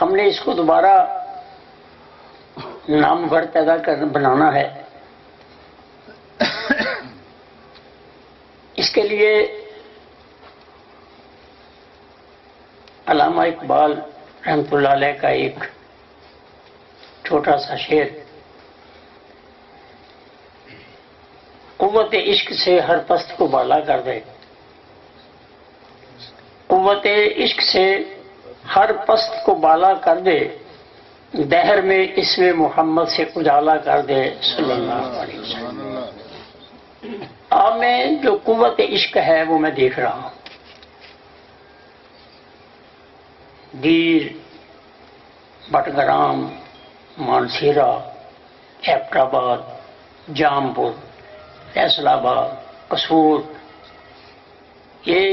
ہم نے اس کو دوبارہ نامور پیدا بنانا ہے. اس کے لیے علامہ اقبال رحمۃ اللہ علیہ کا ایک چھوٹا سا شعر، قوت عشق سے ہر پست کو بالا کر دے، قوت عشق سے ہر پست کو بالا کر دے، دہر میں اسم محمد سے اجالا کر دے صلی اللہ علیہ وسلم. آپ میں جو قوت عشق ہے وہ میں دیکھ رہا ہوں. دیر، بٹگرام، مانسیرا، ایبٹ آباد، جام پور، فیصل آباد، قصور، یہ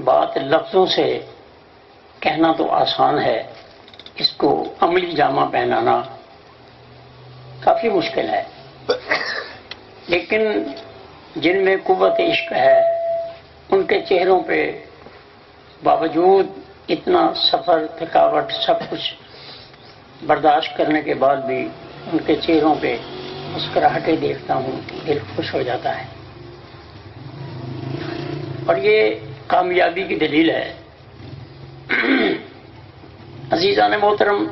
بات لفظوں سے کہنا تو آسان ہے، اس کو عملی جامہ پہنانا کافی مشکل ہے. لیکن جن میں قوت عشق ہے ان کے چہروں پہ باوجود اتنا سفر، تھکاوٹ، سب کچھ برداشت کرنے کے بعد بھی ان کے چہروں پہ مسکراہٹیں دیکھتا ہوں، دل خوش ہو جاتا ہے. اور یہ کامیابی کی دلیل ہے. عزیزان محترم،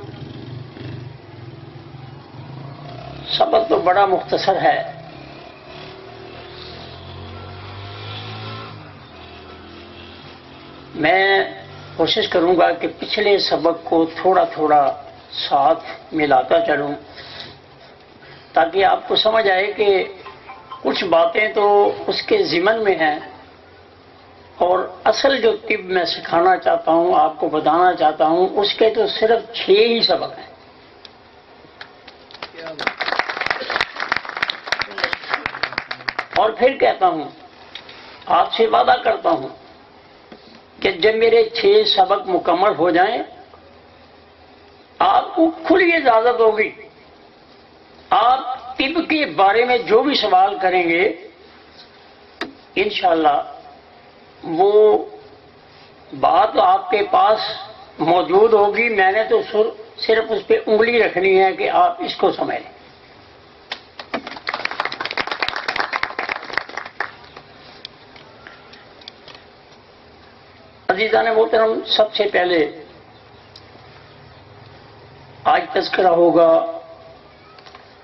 سبق تو بڑا مختصر ہے، میں کوشش کروں گا کہ پچھلے سبق کو تھوڑا تھوڑا ساتھ ملاتا چلوں تاکہ آپ کو سمجھ آئے کہ کچھ باتیں تو اس کے ضمن میں ہیں اور اصل جو طب میں سکھانا چاہتا ہوں، آپ کو بتانا چاہتا ہوں، اس کے تو صرف 6 ہی سبق ہیں. اور پھر کہتا ہوں، آپ سے وعدہ کرتا ہوں کہ جب میرے 6 سبق مکمل ہو جائیں آپ کو کھلی اجازت ہوگی، آپ طب کے بارے میں جو بھی سوال کریں گے انشاءاللہ وہ بات آپ کے پاس موجود ہوگی. میں نے تو صرف اس پہ انگلی رکھنی ہے کہ آپ اس کو سمجھیں. عزیزان محترم، سب سے پہلے آج تذکرہ ہوگا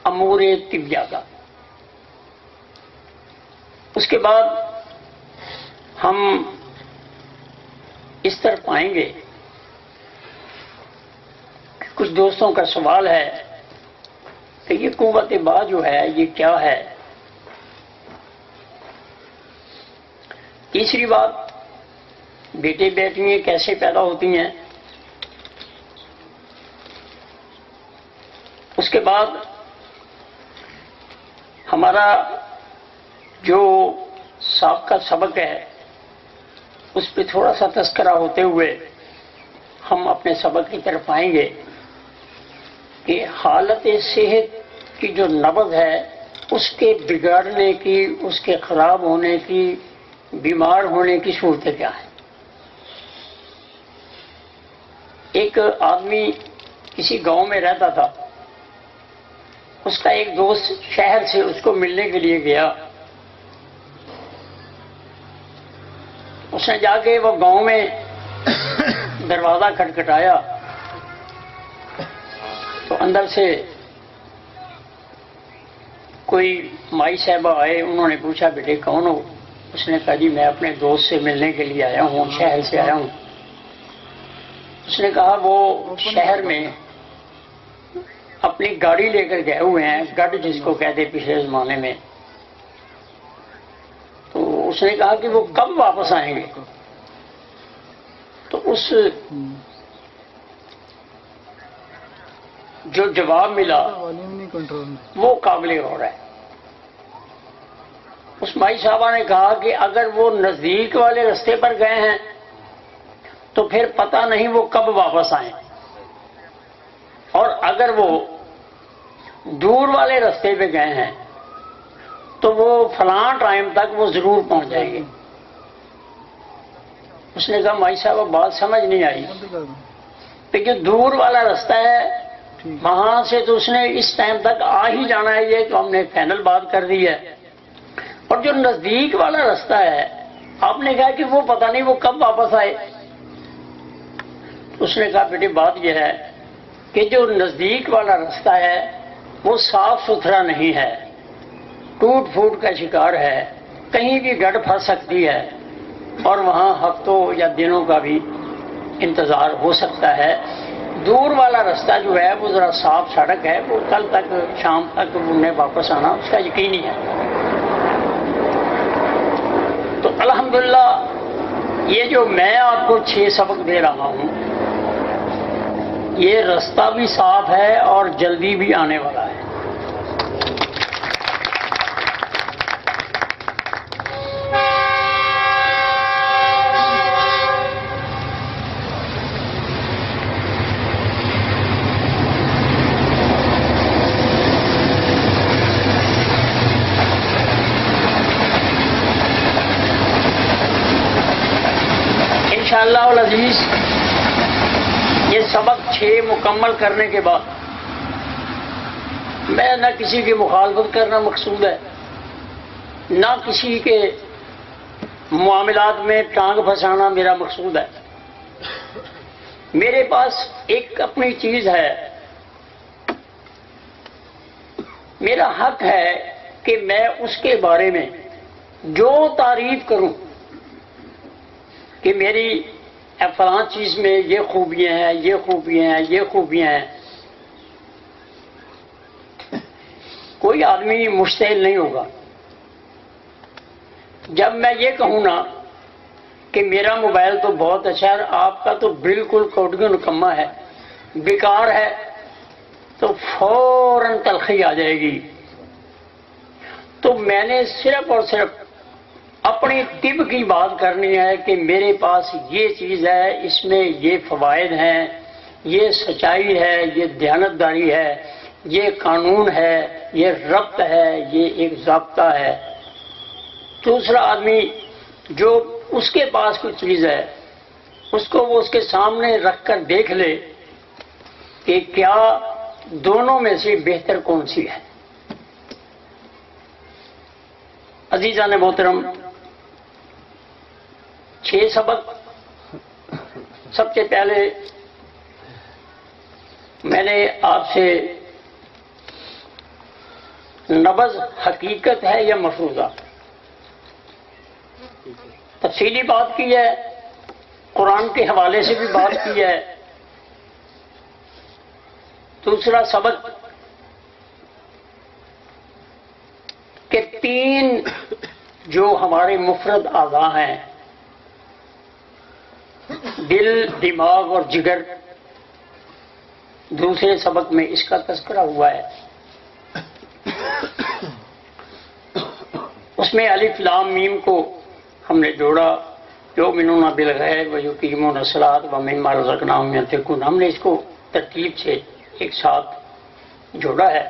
امور طبیہ کا. اس کے بعد ہم اس طرف آئیں گے کہ کچھ دوستوں کا سوال ہے کہ یہ قوت با جو ہے یہ کیا ہے. تیسری بات، بیٹے بیٹیاں کیسے پیدا ہوتی ہیں. اس کے بعد ہمارا جو سابقہ سبق ہے اس پہ تھوڑا سا تذکرہ ہوتے ہوئے ہم اپنے سبق کی طرف آئیں گے کہ حالت صحت کی جو نبض ہے اس کے بگڑنے کی، اس کے خراب ہونے کی، بیمار ہونے کی صورتیں کیا ہیں. ایک آدمی کسی گاؤں میں رہتا تھا، اس کا ایک دوست شہر سے اس کو ملنے کے لیے گیا. اس نے جا کے وہ گاؤں میں دروازہ کھٹکھٹایا تو اندر سے کوئی مائی صاحبہ آئے. انہوں نے پوچھا بیٹے کون ہو؟ اس نے کہا جی میں اپنے دوست سے ملنے کے لیے آیا ہوں، شہر سے آیا ہوں. اس نے کہا وہ شہر میں اپنی گاڑی لے کر گئے ہوئے ہیں، گڈ جس کو کہتے پچھلے زمانے میں. تو اس نے کہا کہ وہ کب واپس آئیں گے؟ تو اس جو جواب ملا وہ قابل غور ہے. اس مائی صاحبہ نے کہا کہ اگر وہ نزدیک والے رستے پر گئے ہیں تو پھر پتہ نہیں وہ کب واپس آئیں، اور اگر وہ دور والے رستے پہ گئے ہیں تو وہ فلاں ٹائم تک وہ ضرور پہنچ جائیں گے. اس نے کہا مائی صاحب بات سمجھ نہیں آئی. تو جو دور والا رستہ ہے وہاں سے تو اس نے اس ٹائم تک آ ہی جانا ہے، یہ تو ہم نے فائنل بات کر دی ہے. اور جو نزدیک والا رستہ ہے آپ نے کہا کہ وہ پتہ نہیں وہ کب واپس آئے. اس نے کہا بیٹے بات یہ ہے کہ جو نزدیک والا رستہ ہے وہ صاف ستھرا نہیں ہے، ٹوٹ پھوٹ کا شکار ہے، کہیں بھی گڑ پھنس سکتی ہے اور وہاں ہفتوں یا دنوں کا بھی انتظار ہو سکتا ہے. دور والا رستہ جو ہے وہ ذرا صاف سڑک ہے، وہ کل تک شام تک انہیں واپس آنا اس کا یقینی ہے. تو الحمدللہ یہ جو میں آپ کو 6 سبق دے رہا ہوں یہ رستہ بھی صاف ہے اور جلدی بھی آنے والا ہے. انشاءاللہ العزیز یہ سبق 6 مکمل کرنے کے بعد میں نہ کسی کی مخالفت کرنا مقصود ہے، نہ کسی کے معاملات میں ٹانگ پھنسانا میرا مقصود ہے. میرے پاس ایک اپنی چیز ہے، میرا حق ہے کہ میں اس کے بارے میں جو تعریف کروں کہ میری فلاں چیز میں یہ خوبیاں ہیں، یہ خوبیاں ہیں، یہ خوبیاں ہیں. کوئی آدمی مشتعل نہیں ہوگا. جب میں یہ کہوں نا کہ میرا موبائل تو بہت اچھا ہے، آپ کا تو بالکل کوٹگی نکمہ ہے، بیکار ہے، تو فوراً تلخی آ جائے گی. تو میں نے صرف اور صرف اپنی طب کی بات کرنی ہے کہ میرے پاس یہ چیز ہے، اس میں یہ فوائد ہیں، یہ سچائی ہے، یہ دیانتداری ہے، یہ قانون ہے، یہ ربط ہے، یہ ایک ضابطہ ہے. دوسرا آدمی جو اس کے پاس کوئی چیز ہے اس کو وہ اس کے سامنے رکھ کر دیکھ لے کہ کیا دونوں میں سے بہتر کون سی ہے. عزیزان محترم، 6 سبق. سب سے پہلے میں نے آپ سے نبض حقیقت ہے یا مفروضہ تفصیلی بات کی ہے، قرآن کے حوالے سے بھی بات کی ہے. دوسرا سبق کہ 3 جو ہمارے مفرد اعضاء ہیں، دل، دماغ اور جگر، دوسرے سبق میں اس کا تذکرہ ہوا ہے. اس میں الف لام میم کو ہم نے جوڑا، یؤمنون بالغیب ویقیمون الصلاۃ ومما رزقناہم ینفقون. ہم نے اس کو ترتیب سے ایک ساتھ جوڑا ہے.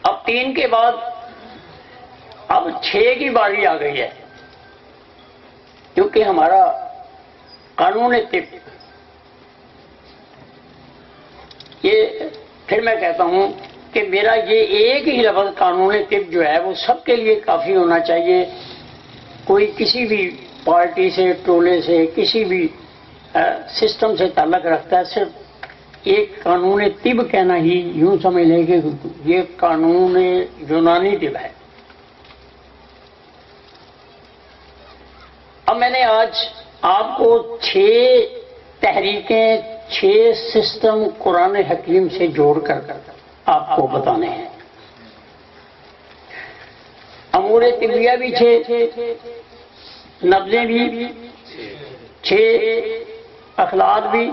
اب 3 کے بعد اب 6 کی باری آ گئی ہے، کیونکہ ہمارا قانون طب، یہ پھر میں کہتا ہوں کہ میرا یہ ایک ہی لفظ قانون طب جو ہے وہ سب کے لیے کافی ہونا چاہیے. کوئی کسی بھی پارٹی سے، ٹولے سے، کسی بھی سسٹم سے تعلق رکھتا ہے، صرف ایک قانون طب کہنا ہی یوں سمجھ لیں کہ یہ قانون یونانی طب ہے. اب میں نے آج آپ کو 6 تحریکیں، 6 سسٹم قرآن حکیم سے جوڑ کر آپ کو بتانے ہیں. امور طبیہ بھی 6، نبضیں بھی 6، اخلاق بھی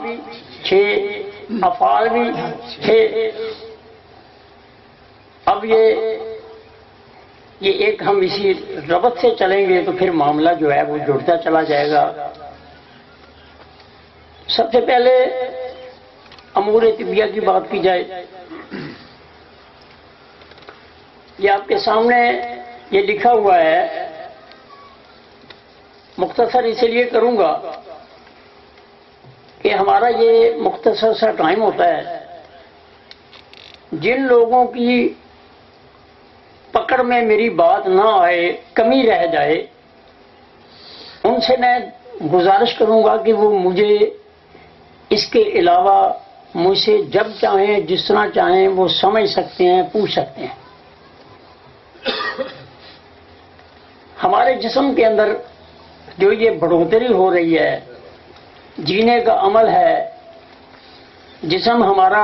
6، افعال بھی 6. اب یہ ایک ہم اسی ربط سے چلیں گے تو پھر معاملہ جو ہے وہ جڑتا چلا جائے گا. سب سے پہلے امور طبیہ کی بات کی جائے. یہ آپ کے سامنے یہ لکھا ہوا ہے، مختصر اس لیے کروں گا کہ ہمارا یہ مختصر سا ٹائم ہوتا ہے، جن لوگوں کی پکڑ میں میری بات نہ آئے، کمی رہ جائے، ان سے میں گزارش کروں گا کہ وہ مجھے اس کے علاوہ مجھ سے جب چاہیں جس طرح چاہیں وہ سمجھ سکتے ہیں، پوچھ سکتے ہیں۔ ہمارے جسم کے اندر جو یہ بڑھوتری ہو رہی ہے، جینے کا عمل ہے، جسم ہمارا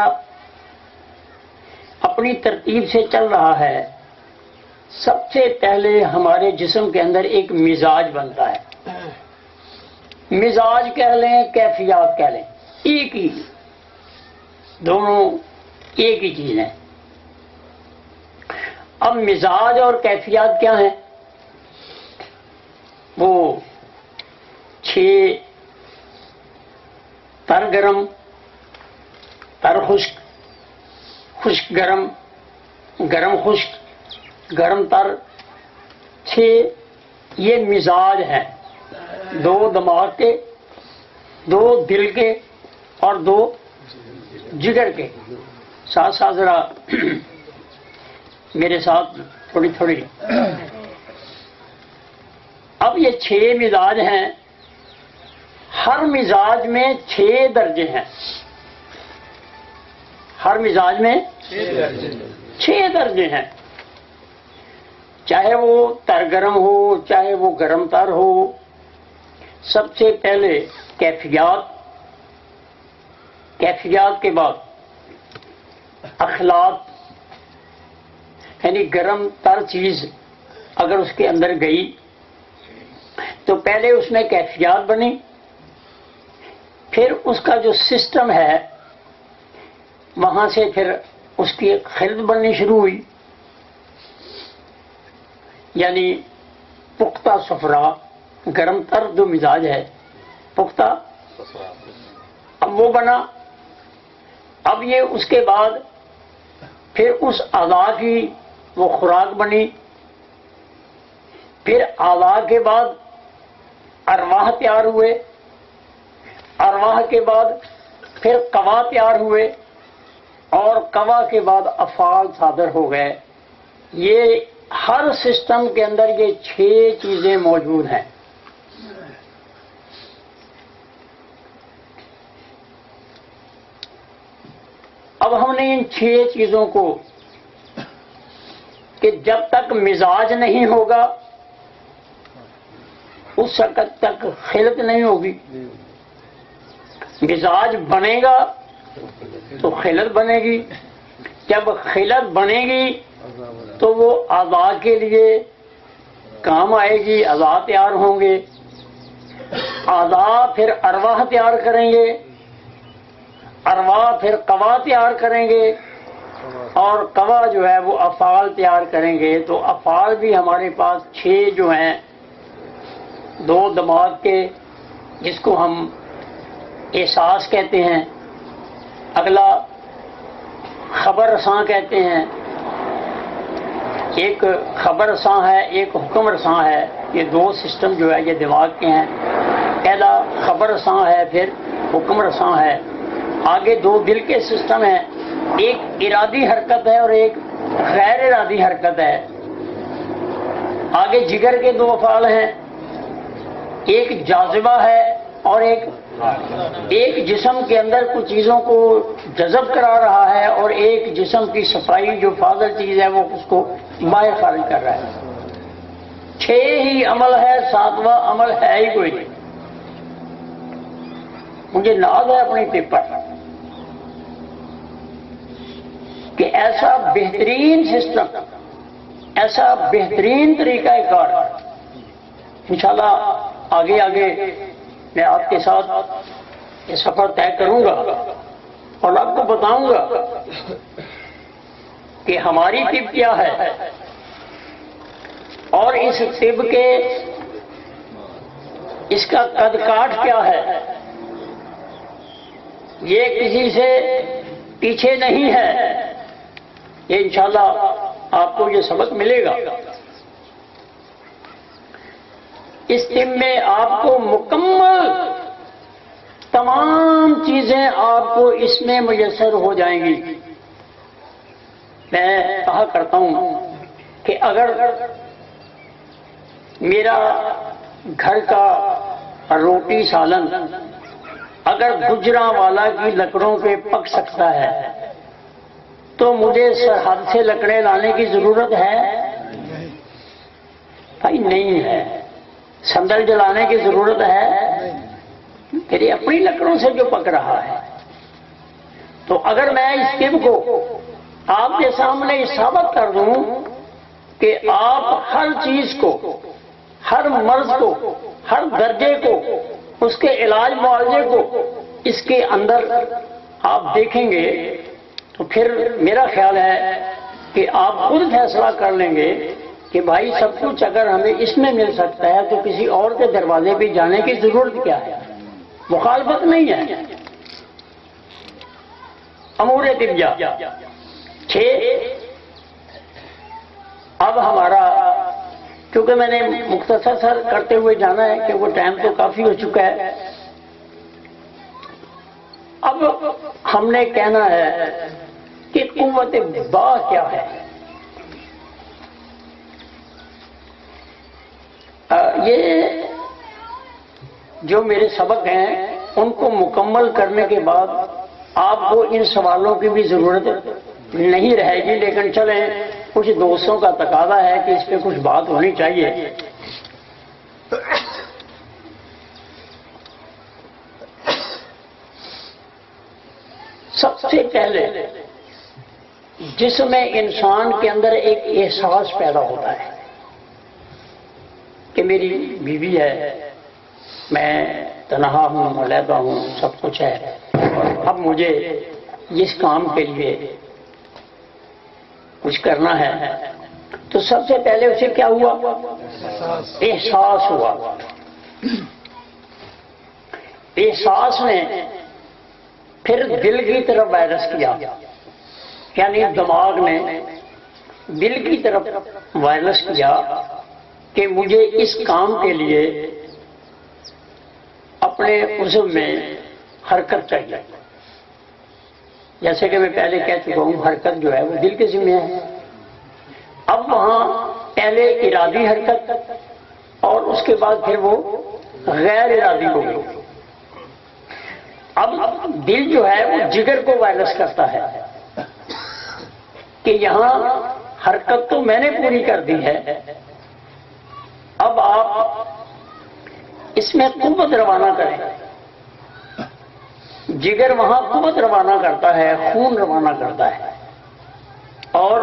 اپنی ترتیب سے چل رہا ہے، سب سے پہلے ہمارے جسم کے اندر ایک مزاج بنتا ہے۔ مزاج کہہ لیں، کیفیات کہہ لیں، ایک ہی، دونوں ایک ہی چیز ہیں۔ اب مزاج اور کیفیات کیا ہیں؟ وہ 6 تر گرم، تر خشک، خشک گرم، گرم خشک، گرم تر، 6 یہ مزاج ہیں، 2 دماغ کے، 2 دل کے اور 2 جگر کے۔ ساتھ ساتھ ذرا میرے ساتھ تھوڑی تھوڑی۔ اب یہ 6 مزاج ہیں، ہر مزاج میں 6 درجے ہیں، ہر مزاج میں 6 درجے ہیں، چاہے وہ تر گرم ہو، چاہے وہ گرم تر ہو۔ سب سے پہلے کیفیات، کیفیات کے بعد اخلاق، یعنی گرم تر چیز اگر اس کے اندر گئی تو پہلے اس میں کیفیات بنی، پھر اس کا جو سسٹم ہے وہاں سے پھر اس کی خلط بننی شروع ہوئی، یعنی پختہ صفرا، گرم تر جو مزاج ہے پختہ، اب وہ بنا۔ اب یہ اس کے بعد پھر اس اعضاء کی وہ خوراک بنی، پھر اعضاء کے بعد ارواح تیار ہوئے، ارواح کے بعد پھر قوا تیار ہوئے، اور قوا کے بعد افعال صادر ہو گئے۔ یہ ہر سسٹم کے اندر یہ 6 چیزیں موجود ہیں۔ اب ہم نے ان 6 چیزوں کو کہ جب تک مزاج نہیں ہوگا اس وقت تک خلط نہیں ہوگی، مزاج بنے گا تو خلط بنے گی، جب خلط بنے گی تو وہ اعضاء کے لیے کام آئے گی، اعضاء تیار ہوں گے، اعضاء پھر ارواح تیار کریں گے، ارواح پھر قوا تیار کریں گے، اور قوا جو ہے وہ افعال تیار کریں گے۔ تو افعال بھی ہمارے پاس 6 جو ہیں، 2 دماغ کے جس کو ہم احساس کہتے ہیں، اگلا خبر رساں کہتے ہیں، ایک خبر رساں ہے، ایک حکم رساں ہے۔ یہ 2 سسٹم جو ہے یہ دماغ کے ہیں، پہلا خبر رساں ہے، پھر حکم رساں ہے۔ آگے 2 دل کے سسٹم ہیں، ایک ارادی حرکت ہے اور ایک غیر ارادی حرکت ہے۔ آگے جگر کے 2 افعال ہیں، ایک جاذبہ ہے اور ایک جسم کے اندر کچھ چیزوں کو جذب کرا رہا ہے، اور ایک جسم کی صفائی جو فاضل چیز ہے وہ اس کو باہر خارج کر رہا ہے۔ 6 ہی عمل ہے، 7واں عمل ہے ہی کوئی نہیں۔ مجھے ناز ہے اپنی طب پر کہ ایسا بہترین سسٹم، ایسا بہترین طریقہ کار انشاءاللہ آگے آگے میں آپ کے ساتھ یہ سفر طے کروں گا اور آپ کو بتاؤں گا کہ ہماری طب کیا ہے اور اس طب کے اس کا قد کاٹ کیا ہے۔ یہ کسی سے پیچھے نہیں ہے، یہ انشاءاللہ آپ کو یہ سبق ملے گا۔ اس طب میں آپ کو مکمل تمام چیزیں آپ کو اس میں میسر ہو جائیں گی. میں کہا کرتا ہوں کہ اگر میرا گھر کا روٹی سالن اگر گجراں والا کی لکڑوں پہ پک سکتا ہے تو مجھے سرحد سے لکڑیں لانے کی ضرورت ہے؟ بھائی نہیں ہے. صندل جلانے کی ضرورت ہے؟ میری اپنی لکڑوں سے جو پک رہا ہے. تو اگر میں اس طب کو آپ کے سامنے ثابت کر دوں کہ آپ ہر چیز کو، ہر مرض کو، ہر درجے کو، اس کے علاج معالجے کو اس کے اندر آپ دیکھیں گے تو پھر میرا خیال ہے کہ آپ خود فیصلہ کر لیں گے کہ بھائی سب کچھ اگر ہمیں اس میں مل سکتا ہے تو کسی اور کے دروازے پہ جانے کی ضرورت کیا ہے؟ مخالفت نہیں ہے. امور طبیہ 6. اب ہمارا، کیونکہ میں نے مختصر کرتے ہوئے جانا ہے کہ وہ ٹائم تو کافی ہو چکا ہے. اب ہم نے کہنا ہے کہ قوت با کیا ہے. یہ جو میرے سبق ہیں ان کو مکمل کرنے کے بعد آپ کو ان سوالوں کی بھی ضرورت نہیں رہے گی، لیکن چلیں کچھ دوستوں کا تقاضا ہے کہ اس پہ کچھ بات ہونی چاہیے. سب سے پہلے جسم انسان کے اندر ایک احساس پیدا ہوتا ہے کہ میری بیوی ہے، میں تنہا ہوں، علیحدہ ہوں، سب کچھ ہے، اب مجھے اس کام کے لیے کچھ کرنا ہے. تو سب سے پہلے اسے کیا ہوا؟ احساس ہوا. احساس نے پھر دل کی طرف وائرس کیا، یعنی دماغ نے دل کی طرف وائرس کیا کہ مجھے اس کام کے لیے اپنے عزم میں حرکت چاہیے. جیسے کہ میں پہلے کہہ چکا ہوں، حرکت جو ہے وہ دل کے ذمہ ہے. اب وہاں پہلے ارادی حرکت اور اس کے بعد پھر وہ غیر ارادی ہو گئی. اب دل جو ہے وہ جگر کو وائرس کرتا ہے کہ یہاں حرکت تو میں نے پوری کر دی ہے، اب آپ اس میں قوت روانہ کریں. جگر وہاں قوت روانہ کرتا ہے، خون روانہ کرتا ہے، اور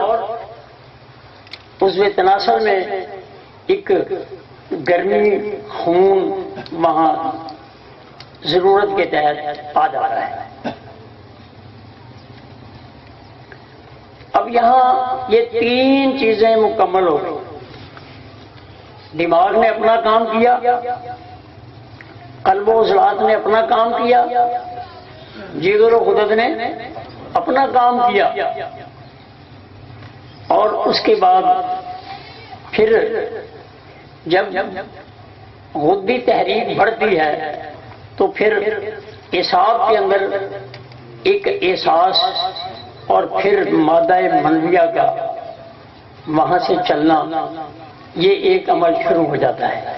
اس میں تناسل میں ایک گرمی خون وہاں ضرورت کے تحت آ جا رہا ہے. اب یہاں یہ 3 چیزیں مکمل ہو گئی. دماغ نے اپنا کام کیا، قلب و عضلات نے اپنا کام کیا، جگر و غدد نے اپنا کام کیا، اور اس کے بعد پھر جب غدی تحریک بڑھتی ہے تو پھر اعصاب کے اندر ایک احساس اور پھر مادہ منویہ کا وہاں سے چلنا، یہ ایک عمل شروع ہو جاتا ہے.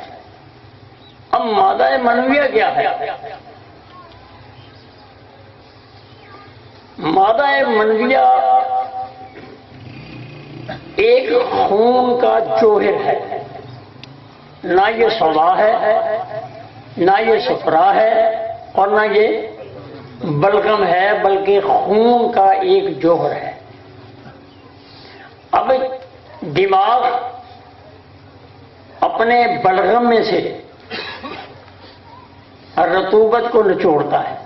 اب مادہ منویہ کیا ہے؟ مادہ منویہ ایک خون کا جوہر ہے، نہ یہ سودا ہے، نہ یہ صفرا ہے، اور نہ یہ بلغم ہے، بلکہ خون کا ایک جوہر ہے. اب دماغ اپنے بلغم میں سے رطوبت کو نچوڑتا ہے،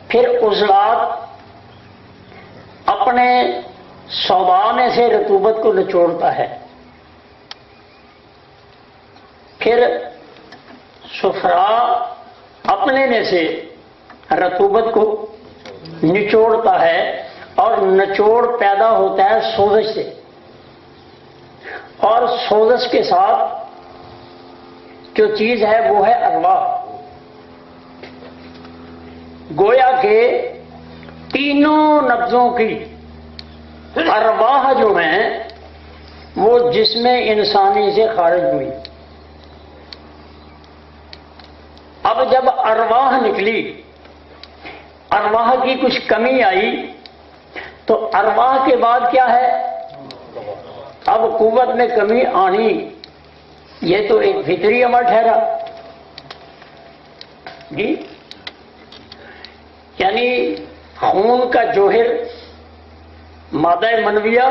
پھر عضلات اپنے سودا میں سے رطوبت کو نچوڑتا ہے، پھر صفرا اپنے میں سے رطوبت کو نچوڑتا ہے، اور نچوڑ پیدا ہوتا ہے سوزش سے، اور سوزش کے ساتھ جو چیز ہے وہ ہے ارواح. تینوں نبضوں کی ارواح جو ہیں وہ جسم انسانی سے خارج ہوئی. اب جب ارواح نکلی، ارواح کی کچھ کمی آئی، تو ارواح کے بعد کیا ہے؟ اب قوت میں کمی آنی. یہ تو ایک فطری عمل ٹھہرا جی. یعنی خون کا جوہر مادہ منویہ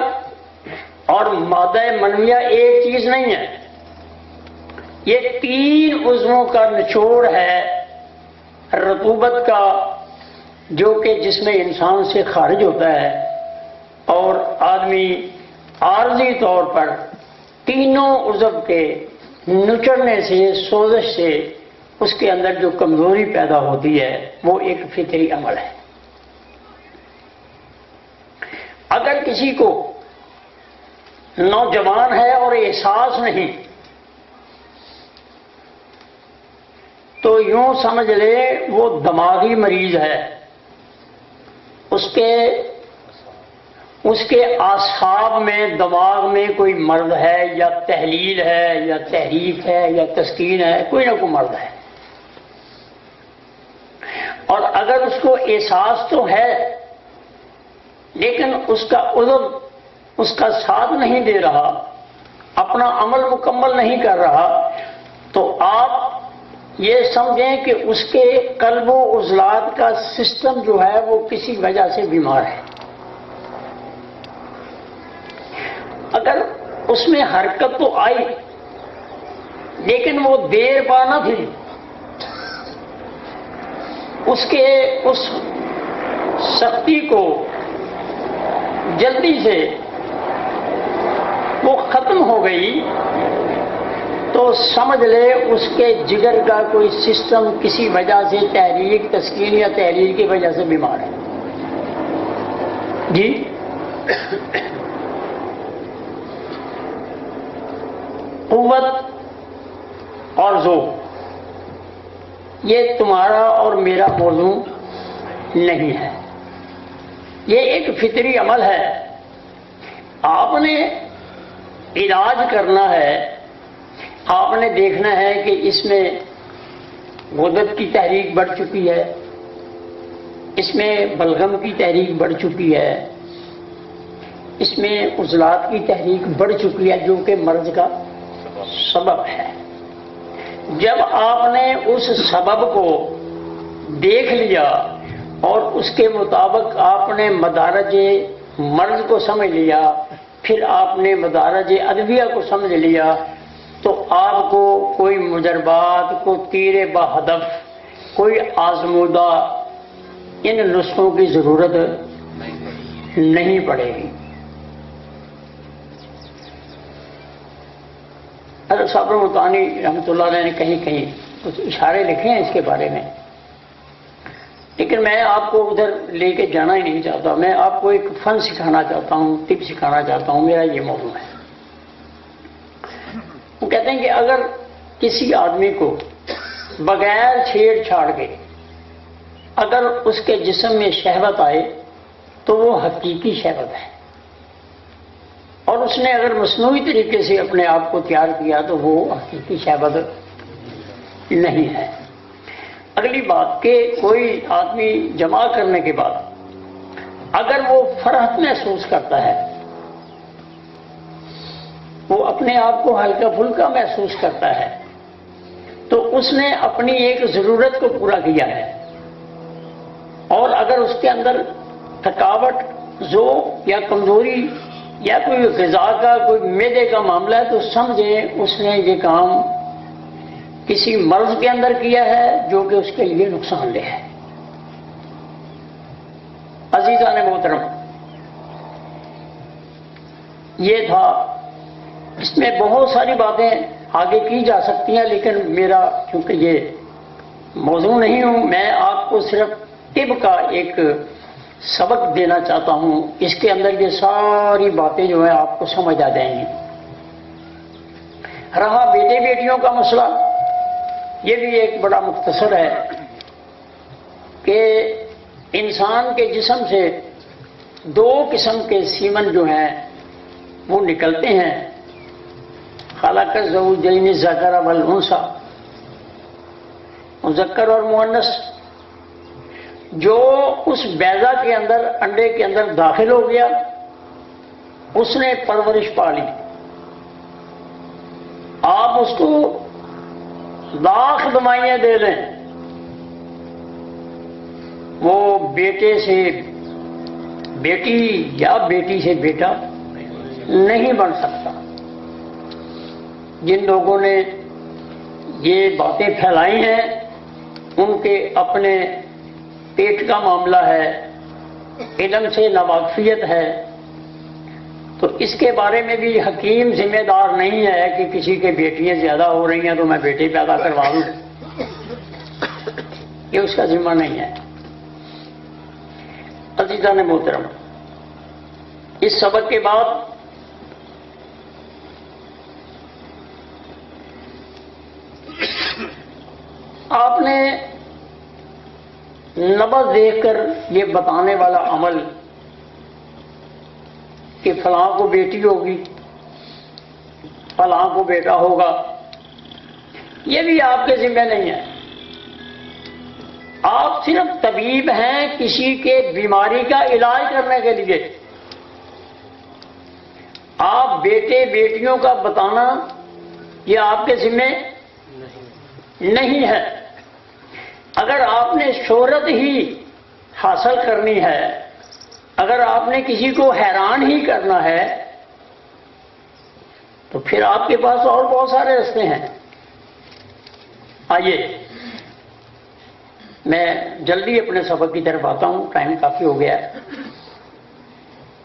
اور مادہ منویہ ایک چیز نہیں ہے. یہ تین عضووں کا نچوڑ ہے رطوبت کا، جو کہ جسم انسان سے خارج ہوتا ہے، اور آدمی عارضی طور پر تینوں عضو کے نچڑنے سے، سوزش سے اس کے اندر جو کمزوری پیدا ہوتی ہے وہ ایک فطری عمل ہے. اگر کسی کو نوجوان ہے اور احساس نہیں تو یوں سمجھ لے وہ دماغی مریض ہے. اس کے اعصاب میں، دماغ میں کوئی مرض ہے، یا تحلیل ہے، یا تحریک ہے، یا تسکین ہے، کوئی نہ کوئی مرض ہے. اور اگر اس کو احساس تو ہے لیکن اس کا عضو اس کا ساتھ نہیں دے رہا، اپنا عمل مکمل نہیں کر رہا، تو آپ یہ سمجھیں کہ اس کے قلب و عضلات کا سسٹم جو ہے وہ کسی وجہ سے بیمار ہے. اگر اس میں حرکت تو آئی لیکن وہ دیر پا نہ تھی، اس سختی کو جلدی سے وہ ختم ہو گئی، تو سمجھ لے اس کے جگر کا کوئی سسٹم کسی وجہ سے تحریک، تسکین یا تحریر کی وجہ سے بیمار ہے جی. قوت اور ذوق یہ تمہارا اور میرا موضوع نہیں ہے، یہ ایک فطری عمل ہے. آپ نے علاج کرنا ہے، آپ نے دیکھنا ہے کہ اس میں غدد کی تحریک بڑھ چکی ہے، اس میں بلغم کی تحریک بڑھ چکی ہے، اس میں عضلات کی تحریک بڑھ چکی ہے، جو کہ مرض کا سبب ہے. جب آپ نے اس سبب کو دیکھ لیا اور اس کے مطابق آپ نے مدارج مرض کو سمجھ لیا، پھر آپ نے مدارج ادویہ کو سمجھ لیا، تو آپ کو کوئی مجربات، کوئی تیر بہدف، کوئی آزمودہ ان نسخوں کی ضرورت نہیں پڑے گی. حضرت صابر ملتانی رحمۃ اللہ علیہ نے کہیں کچھ اشارے لکھے ہیں اس کے بارے میں، لیکن میں آپ کو ادھر لے کے جانا ہی نہیں چاہتا. میں آپ کو ایک فن سکھانا چاہتا ہوں، طب سکھانا چاہتا ہوں، میرا یہ موضوع ہے. وہ کہتے ہیں کہ اگر کسی آدمی کو بغیر چھیڑ چھاڑ کے اگر اس کے جسم میں شہوت آئے تو وہ حقیقی شہوت ہے، اور اس نے اگر مصنوعی طریقے سے اپنے آپ کو تیار کیا تو وہ حقیقی شہوت نہیں ہے. اگلی بات کہ کوئی آدمی جمع کرنے کے بعد اگر وہ فرحت محسوس کرتا ہے، وہ اپنے آپ کو ہلکا پھلکا محسوس کرتا ہے، تو اس نے اپنی ایک ضرورت کو پورا کیا ہے. اور اگر اس کے اندر تھکاوٹ، ذوق یا کمزوری یا کوئی غذا کا، کوئی معدے کا معاملہ ہے، تو سمجھیں اس نے یہ کام کسی مرض کے اندر کیا ہے جو کہ اس کے لیے نقصان دہ ہے. عزیزان محترم، یہ تھا. اس میں بہت ساری باتیں آگے کی جا سکتی ہیں، لیکن میرا چونکہ یہ موضوع نہیں ہوں، میں آپ کو صرف طب کا ایک سبق دینا چاہتا ہوں. اس کے اندر یہ ساری باتیں جو ہیں آپ کو سمجھ آ جائیں گی. رہا بیٹے بیٹیوں کا مسئلہ، یہ بھی ایک بڑا مختصر ہے کہ انسان کے جسم سے دو قسم کے سیمن جو ہیں وہ نکلتے ہیں، خلق الزوجین الذکر والانثی، مذکر اور مؤنث۔ جو اس بیضہ کے اندر، انڈے کے اندر داخل ہو گیا، اس نے پرورش پا لی، آپ اس کو لاکھ دوائیاں دے دیں، وہ بیٹے سے بیٹی یا بیٹی سے بیٹا نہیں بن سکتا۔ جن لوگوں نے یہ باتیں پھیلائی ہیں ان کے اپنے پیٹ کا معاملہ ہے، علم سے ناواقفیت ہے، تو اس کے بارے میں بھی حکیم ذمہ دار نہیں ہے کہ کسی کے بیٹیاں زیادہ ہو رہی ہیں تو میں بیٹے پیدا کروا دوں، یہ اس کا ذمہ نہیں ہے۔ عزیزان محترم، اس سبق کے بعد آپ نے نبض دیکھ کر یہ بتانے والا عمل کہ فلاں کو بیٹی ہوگی، فلاں کو بیٹا ہوگا، یہ بھی آپ کے ذمہ نہیں ہے۔ آپ صرف طبیب ہیں کسی کے بیماری کا علاج کرنے کے لیے۔ آپ بیٹے بیٹیوں کا بتانا یہ آپ کے ذمہ نہیں ہے۔ اگر آپ نے شہرت ہی حاصل کرنی ہے، اگر آپ نے کسی کو حیران ہی کرنا ہے، تو پھر آپ کے پاس اور بہت سارے راستے ہیں۔ آئیے میں جلدی اپنے سبق کی طرف آتا ہوں، ٹائم کافی ہو گیا ہے۔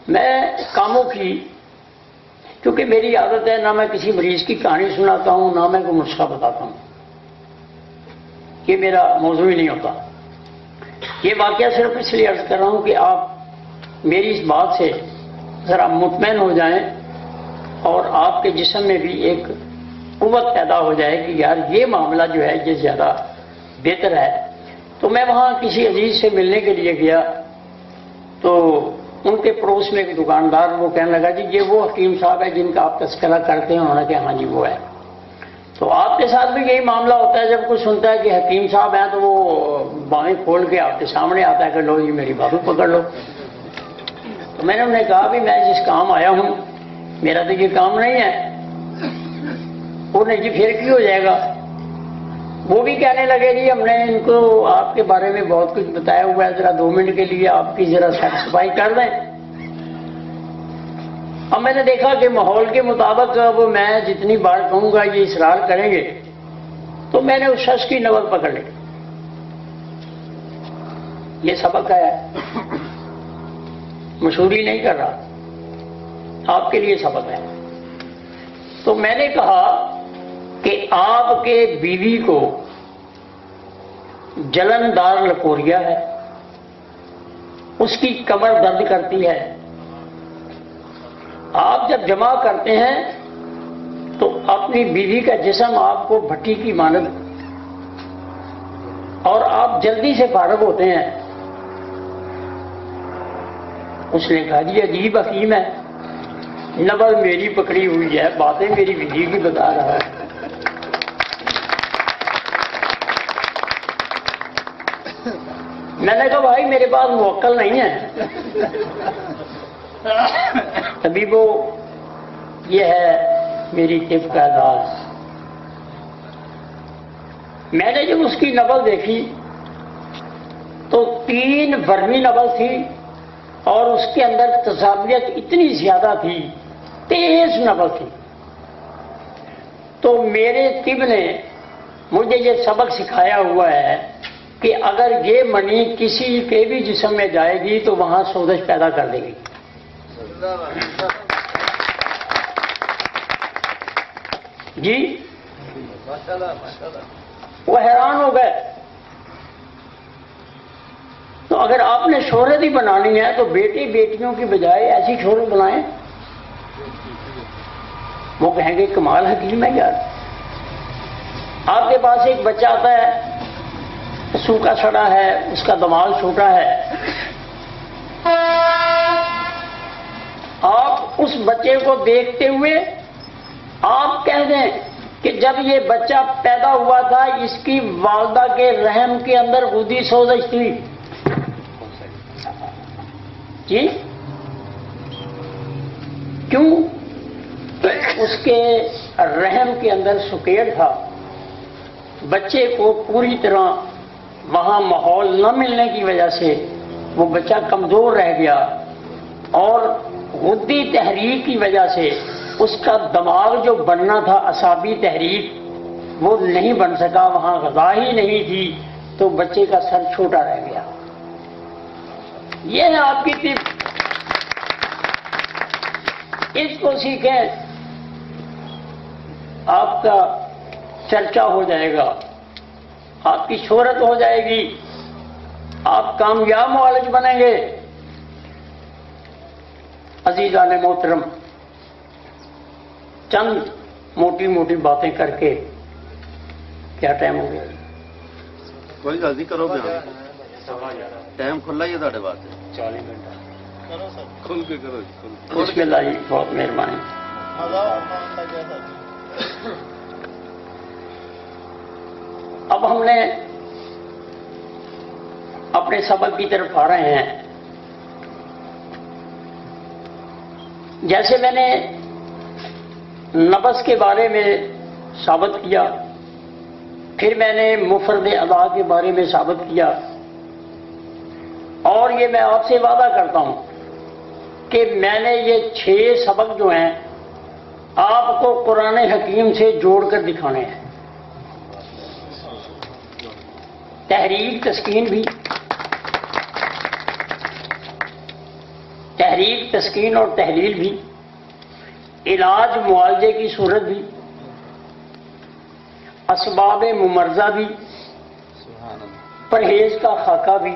میں کاموں کی، کیونکہ میری عادت ہے نہ میں کسی مریض کی کہانی سناتا ہوں نہ میں کوئی نسخہ بتاتا ہوں، یہ میرا موضوع ہی نہیں ہوتا۔ یہ واقعہ صرف اس لیے عرض کر رہا ہوں کہ آپ میری اس بات سے ذرا مطمئن ہو جائیں اور آپ کے جسم میں بھی ایک قوت پیدا ہو جائے کہ یار یہ معاملہ جو ہے یہ زیادہ بہتر ہے۔ تو میں وہاں کسی عزیز سے ملنے کے لیے گیا، تو ان کے پڑوس میں ایک دکاندار، وہ کہنے لگا جی یہ وہ حکیم صاحب ہے جن کا آپ تذکرہ کرتے ہیں؟ انہوں نے کہا ہاں جی وہ ہے۔ تو آپ کے ساتھ بھی یہی معاملہ ہوتا ہے، جب کوئی سنتا ہے کہ حکیم صاحب ہیں تو وہ بائیں کھول کے آپ کے سامنے آتا ہے کہ لو جی میری بازو پکڑ لو۔ تو میں نے انہیں کہا بھی میں جس کام آیا ہوں میرا تو یہ کام نہیں ہے۔ انہوں نے جی پھر کی ہو جائے گا؟ وہ بھی کہنے لگے جی ہم نے ان کو آپ کے بارے میں بہت کچھ بتایا ہوا ہے، ذرا 2 منٹ کے لیے آپ کی ذرا سیٹسفائی کر دیں۔ اب میں نے دیکھا کہ ماحول کے مطابق اب میں جتنی بار کہوں گا یہ اصرار کریں گے، تو میں نے اس شخص کی نبض پکڑ لی۔ یہ سبق ہے، مشہوری نہیں کر رہا، آپ کے لیے سبق ہے۔ تو میں نے کہا کہ آپ کے بیوی کو جلندار لکوریا ہے، اس کی کمر درد کرتی ہے، آپ جب جمع کرتے ہیں تو اپنی بیوی کا جسم آپ کو بھٹی کی مانند، اور آپ جلدی سے فارغ ہوتے ہیں۔ اس نے کہا جی عجیب حکیم ہے، نبض میری پکڑی ہوئی ہے، باتیں میری بیوی کی بتا رہا ہے۔ میں نے کہا بھائی میرے پاس موکل نہیں ہے، طبیبو یہ ہے میری طب کا انداز۔ میں نے جب اس کی نبض دیکھی تو 3 برمی نبض تھی اور اس کے اندر تصابیت اتنی زیادہ تھی، تیز نبض تھی۔ تو میرے طب نے مجھے یہ سبق سکھایا ہوا ہے کہ اگر یہ منی کسی کے بھی جسم میں جائے گی تو وہاں سوزش پیدا کر دے گی۔ جی وہ حیران ہو گئے۔ تو اگر آپ نے شہرت ہی بنانی ہے تو بیٹے بیٹیوں کی بجائے ایسی شہرت بنائیں۔ وہ کہیں گے کمال حکیم ہے یار، آپ کے پاس ایک بچہ آتا ہے سوکھا سڑا ہے، اس کا دماغ چھوٹا ہے، اس بچے کو دیکھتے ہوئے آپ کہہ دیں کہ جب یہ بچہ پیدا ہوا تھا اس کی والدہ کے رحم کے اندر غدی سوزش تھی، جی کیوں؟ اس کے رحم کے اندر سکیڑ تھا، بچے کو پوری طرح وہاں ماحول نہ ملنے کی وجہ سے وہ بچہ کمزور رہ گیا، اور غدی تحریک کی وجہ سے اس کا دماغ جو بننا تھا اعصابی تحریک وہ نہیں بن سکا، وہاں غذا ہی نہیں تھی، تو بچے کا سر چھوٹا رہ گیا۔ یہ ہے آپ کی طب، اس کو سیکھیں، آپ کا چرچا ہو جائے گا، آپ کی شہرت ہو جائے گی، آپ کامیاب معالج بنیں گے۔ عزیزان محترم، چند موٹی موٹی باتیں کر کے، کیا ٹائم ہو گیا؟ کوئی گل نہیں، کرو ٹائم کھلا ہی ہے تھوڑے واسطے، 40 منٹ کھل کے کرو۔ بسم اللہ جی، بہت مہربانی۔ اب ہم نے اپنے سبق کی طرف آ رہے ہیں۔ جیسے میں نے نفس کے بارے میں ثابت کیا، پھر میں نے مفرد ادا کے بارے میں ثابت کیا، اور یہ میں آپ سے وعدہ کرتا ہوں کہ میں نے یہ 6 سبق جو ہیں آپ کو قرآن حکیم سے جوڑ کر دکھانے ہیں۔ تحریک تسکین بھی، تحریک تسکین اور تحلیل بھی، علاج معالجے کی صورت بھی، اسباب ممرضہ بھی، پرہیز کا خاکہ بھی،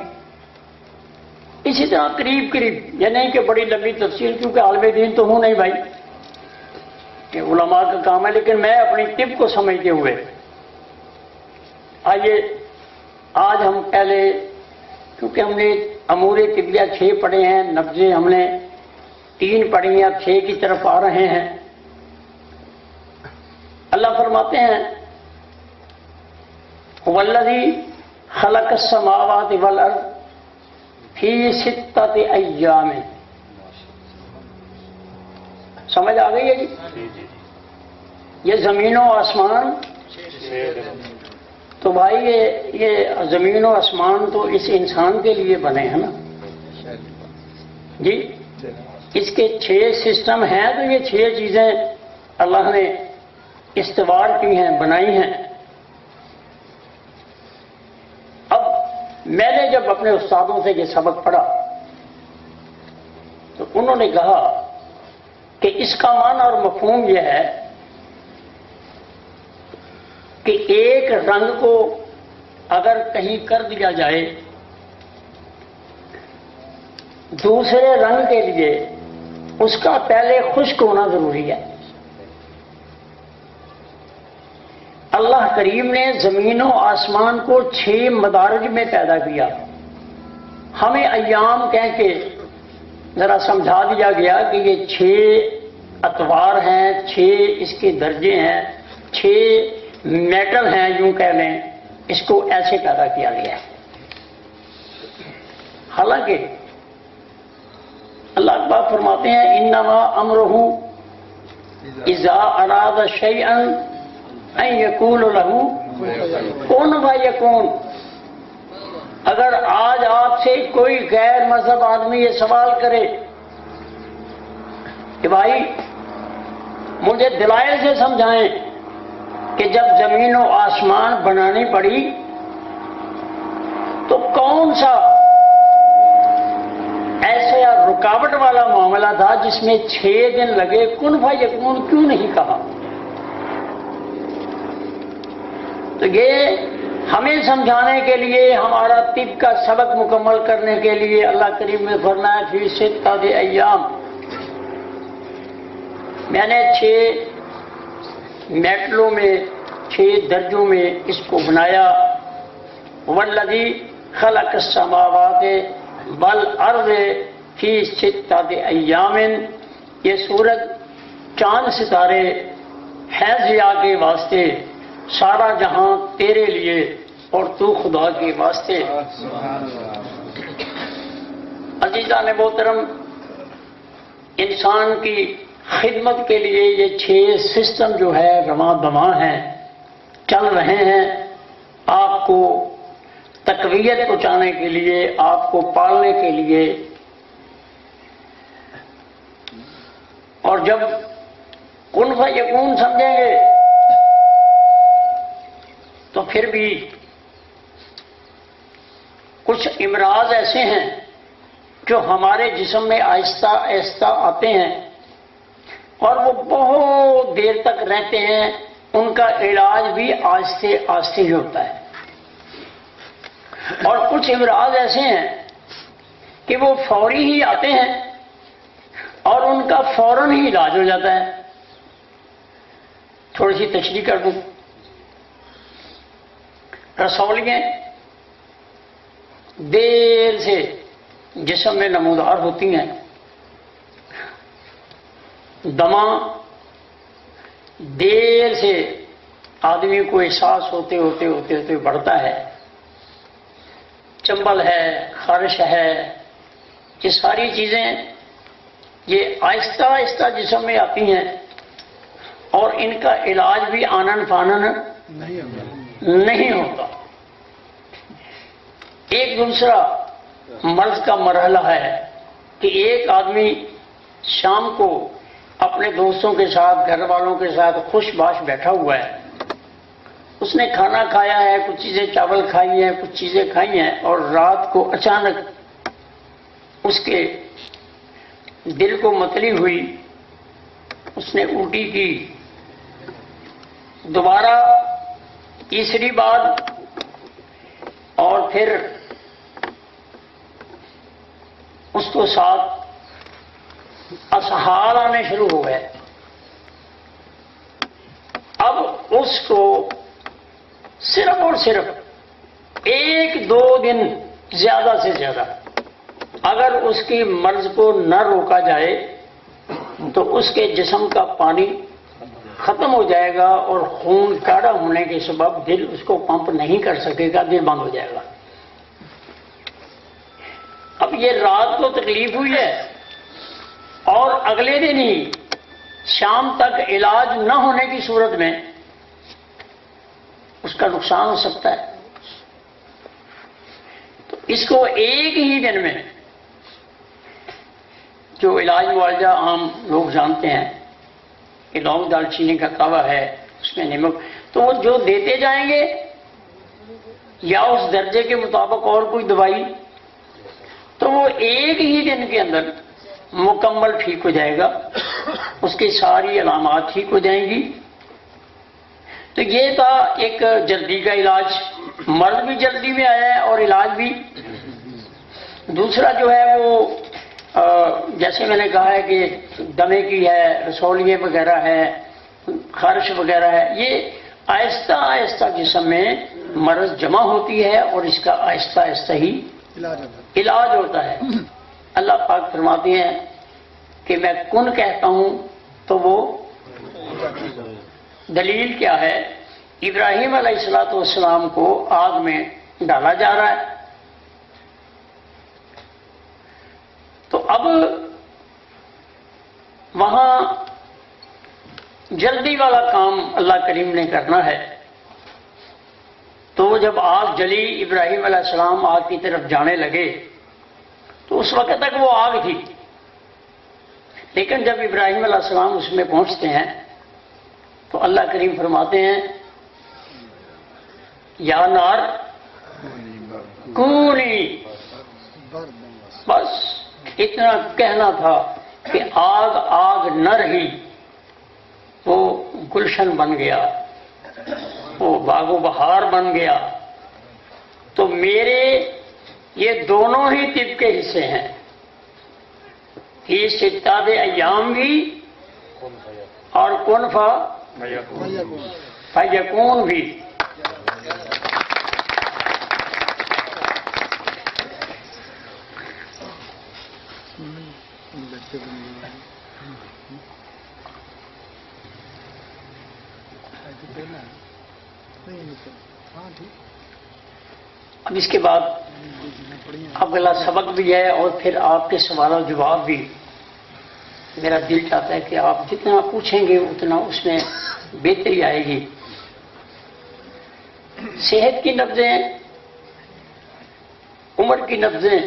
اسی طرح قریب قریب، یہ نہیں کہ بڑی لمبی تفصیل، کیونکہ عالم دین تو ہوں نہیں بھائی، کہ علماء کا کام ہے، لیکن میں اپنی طب کو سمجھتے ہوئے آئیے آج ہم پہلے، کیونکہ ہم نے امور طبیہ 6 پڑھے ہیں، نبضیں ہم نے 3 پڑھی ہیں، اب 6 کی طرف آ رہے ہیں۔ اللہ فرماتے ہیں والذی خلق السماوات والارض فی 6 ایام، سمجھ آ گئی ہے جی؟ یہ زمین و آسمان، تو بھائی یہ زمین و آسمان تو اس انسان کے لیے بنے ہیں نا جی، اس کے 6 سسٹم ہیں، تو یہ 6 چیزیں اللہ نے استوار کی ہیں، بنائی ہیں۔ اب میں نے جب اپنے استادوں سے یہ سبق پڑھا تو انہوں نے کہا کہ اس کا معنی اور مفہوم یہ ہے کہ ایک رنگ کو اگر کہیں کر دیا جائے دوسرے رنگ کے لیے اس کا پہلے خشک ہونا ضروری ہے۔ اللہ کریم نے زمین و آسمان کو 6 مدارج میں پیدا کیا، ہمیں ایام کہہ کے ذرا سمجھا دیا گیا کہ یہ 6 اتوار ہیں، 6 اس کے درجے ہیں، 6 میٹل ہیں، یوں کہہ لیں، اس کو ایسے پیدا کیا گیا ہے۔ حالانکہ اللہ اکبر فرماتے ہیں انما امرہ اذا اراد شیئا ان یقول له کن فیکون۔ اگر آج آپ سے کوئی غیر مذہب آدمی یہ سوال کرے کہ بھائی مجھے دلائل سے سمجھائیں کہ جب زمین و آسمان بنانی پڑی تو کون سا ایسا رکاوٹ والا معاملہ تھا جس میں 6 دن لگے، کن فیکون کیوں نہیں کہا؟ تو یہ ہمیں سمجھانے کے لیے، ہمارا طب کا سبق مکمل کرنے کے لیے اللہ کریم نے فرمایا فی 6 ایام۔ میں نے 6 میٹلوں میں، 6 درجوں میں اس کو بنایا۔ والذی خلق السماوات والارض فی 6 ایام یہ سورج چاند ستارے ہے ضیاء کے واسطے، سارا جہاں تیرے لیے اور تو خدا کے واسطے۔ عزیزان محترم، انسان کی خدمت کے لیے یہ 6 سسٹم جو ہے رواں دواں ہیں، چل رہے ہیں، آپ کو تقویت پہنچانے کے لیے، آپ کو پالنے کے لیے۔ اور جب کن فیکون سمجھیں گے تو پھر بھی کچھ امراض ایسے ہیں جو ہمارے جسم میں آہستہ آہستہ آتے ہیں اور وہ بہت دیر تک رہتے ہیں، ان کا علاج بھی آہستہ آہستہ ہی ہوتا ہے۔ اور کچھ امراض ایسے ہیں کہ وہ فوری ہی آتے ہیں اور ان کا فوراً ہی علاج ہو جاتا ہے۔ تھوڑی سی تشریح کر دوں۔ رسولیاں دیر سے جسم میں نمودار ہوتی ہیں، دمہ دیر سے آدمی کو احساس ہوتے بڑھتا ہے، چنبل ہے، خارش ہے، یہ ساری چیزیں یہ آہستہ آہستہ جسم میں آتی ہیں اور ان کا علاج بھی آنن فانن نہیں ہوتا۔ ایک دوسرا مرض کا مرحلہ ہے کہ ایک آدمی شام کو اپنے دوستوں کے ساتھ، گھر والوں کے ساتھ خوش باش بیٹھا ہوا ہے، اس نے کھانا کھایا ہے، کچھ چیزیں چاول کھائی ہیں، کچھ چیزیں کھائی ہیں، اور رات کو اچانک اس کے دل کو متلی ہوئی، اس نے الٹی کی، دوبارہ تیسری بار، اور پھر اس کو ساتھ اسہال آنے شروع ہو گئے۔ اب اس کو صرف اور صرف 1-2 دن زیادہ سے زیادہ اگر اس کی مرض کو نہ روکا جائے تو اس کے جسم کا پانی ختم ہو جائے گا اور خون گاڑھا ہونے کے سبب دل اس کو پمپ نہیں کر سکے گا، دل بند ہو جائے گا۔ اب یہ رات کو تکلیف ہوئی ہے اور اگلے دن ہی شام تک علاج نہ ہونے کی صورت میں اس کا نقصان ہو سکتا ہے۔ تو اس کو ایک ہی دن میں، جو علاج معالجہ عام لوگ جانتے ہیں کہ لونگ دال چینی کا کعوہ ہے، اس میں نمک، تو وہ جو دیتے جائیں گے یا اس درجے کے مطابق اور کوئی دوائی، تو وہ ایک ہی دن کے اندر مکمل ٹھیک ہو جائے گا، اس کی ساری علامات ٹھیک ہو جائیں گی۔ تو یہ تھا ایک جلدی کا علاج، مرض بھی جلدی میں آیا ہے اور علاج بھی۔ دوسرا جو ہے وہ جیسے میں نے کہا ہے کہ دمے کی ہے، رسولیے وغیرہ ہے، خارش وغیرہ ہے، یہ آہستہ آہستہ جسم میں مرض جمع ہوتی ہے اور اس کا آہستہ آہستہ ہی علاج ہوتا ہے۔ اللہ پاک فرماتے ہیں کہ میں کن کہتا ہوں تو وہ، دلیل کیا ہے؟ ابراہیم علیہ السلام کو آگ میں ڈالا جا رہا ہے، تو اب وہاں جلدی والا کام اللہ کریم نے کرنا ہے۔ تو جب آگ جلی، ابراہیم علیہ السلام آگ کی طرف جانے لگے تو اس وقت تک وہ آگ تھی، لیکن جب ابراہیم علیہ السلام اس میں پہنچتے ہیں تو اللہ کریم فرماتے ہیں یا نار کونی، بس اتنا کہنا تھا کہ آگ آگ نہ رہی، وہ گلشن بن گیا، وہ باغ و بہار بن گیا۔ تو میرے یہ دونوں ہی طب کے حصے ہیں، فی ستۃ ایام بھی اور کن فیکون بھی۔ اب اس کے بعد اگلا سبق بھی ہے اور پھر آپ کے سوال و جواب بھی. میرا دل چاہتا ہے کہ آپ جتنا پوچھیں گے اتنا اس میں بہتری آئے گی. صحت کی نبضیں، عمر کی نبضیں.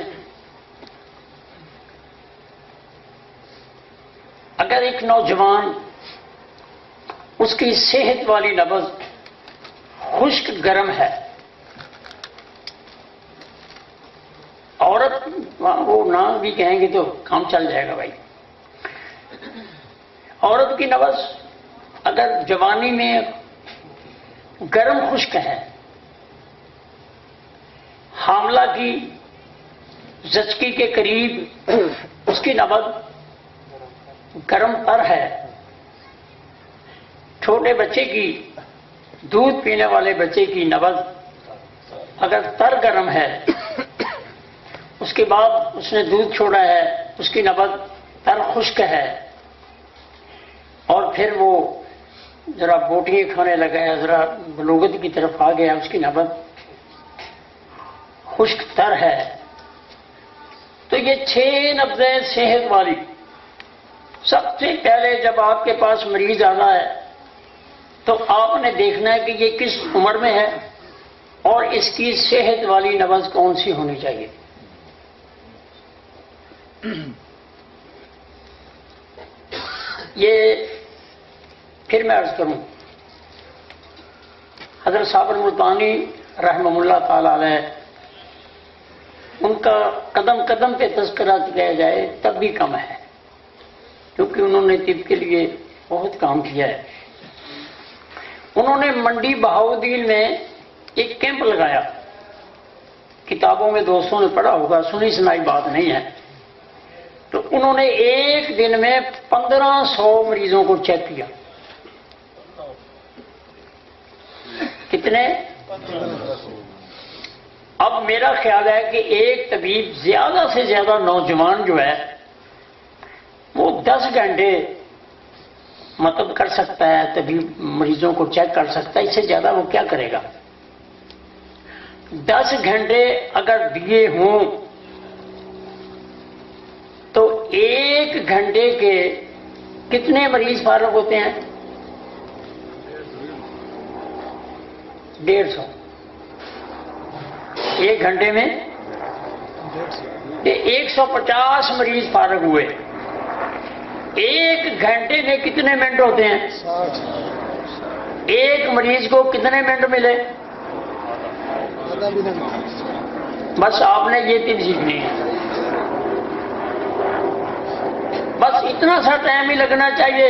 اگر ایک نوجوان اس کی صحت والی نبض خشک گرم ہے، عورت وہ نہ بھی کہیں گے تو کام چل جائے گا بھائی. عورت کی نبض اگر جوانی میں گرم خشک ہے، حاملہ کی زچگی کے قریب اس کی نبض گرم تر ہے، چھوٹے بچے کی، دودھ پینے والے بچے کی نبض اگر تر گرم ہے، اس کے بعد اس نے دودھ چھوڑا ہے، اس کی نبض تر خشک ہے، اور پھر وہ ذرا بوٹیاں کھانے لگا ہے، ذرا بلوغت کی طرف آ گیا، اس کی نبض خشک تر ہے. تو یہ 6 نبضیں صحت والی. سب سے پہلے جب آپ کے پاس مریض آنا ہے تو آپ نے دیکھنا ہے کہ یہ کس عمر میں ہے اور اس کی صحت والی نبض کون سی ہونی چاہیے. یہ پھر میں عرض کروں، حضرت صاحب الملتانی رحمہ اللہ تعالی علیہ، ان کا قدم قدم پہ تذکرہ کیا جائے تب بھی کم ہے، کیونکہ انہوں نے طب کے لیے بہت کام کیا ہے. انہوں نے منڈی بہاؤدین میں ایک کیمپ لگایا. کتابوں میں دوستوں نے پڑھا ہوگا، سنی سنائی بات نہیں ہے. تو انہوں نے ایک دن میں 1500 مریضوں کو چیک کیا. کتنے؟ اب میرا خیال ہے کہ ایک طبیب زیادہ سے زیادہ نوجوان جو ہے وہ 10 گھنٹے مطلب کر سکتا ہے، طبیب مریضوں کو چیک کر سکتا ہے، اس سے زیادہ وہ کیا کرے گا. 10 گھنٹے اگر دیے ہوں تو 1 گھنٹے کے کتنے مریض فارغ ہوتے ہیں؟ 150. 1 گھنٹے میں 150 مریض فارغ ہوئے. 1 گھنٹے میں کتنے منٹ ہوتے ہیں؟ 1 مریض کو کتنے منٹ ملے؟ بس آپ نے یہ 3 سیکھنی ہے. بس اتنا سا ٹائم ہی لگنا چاہیے.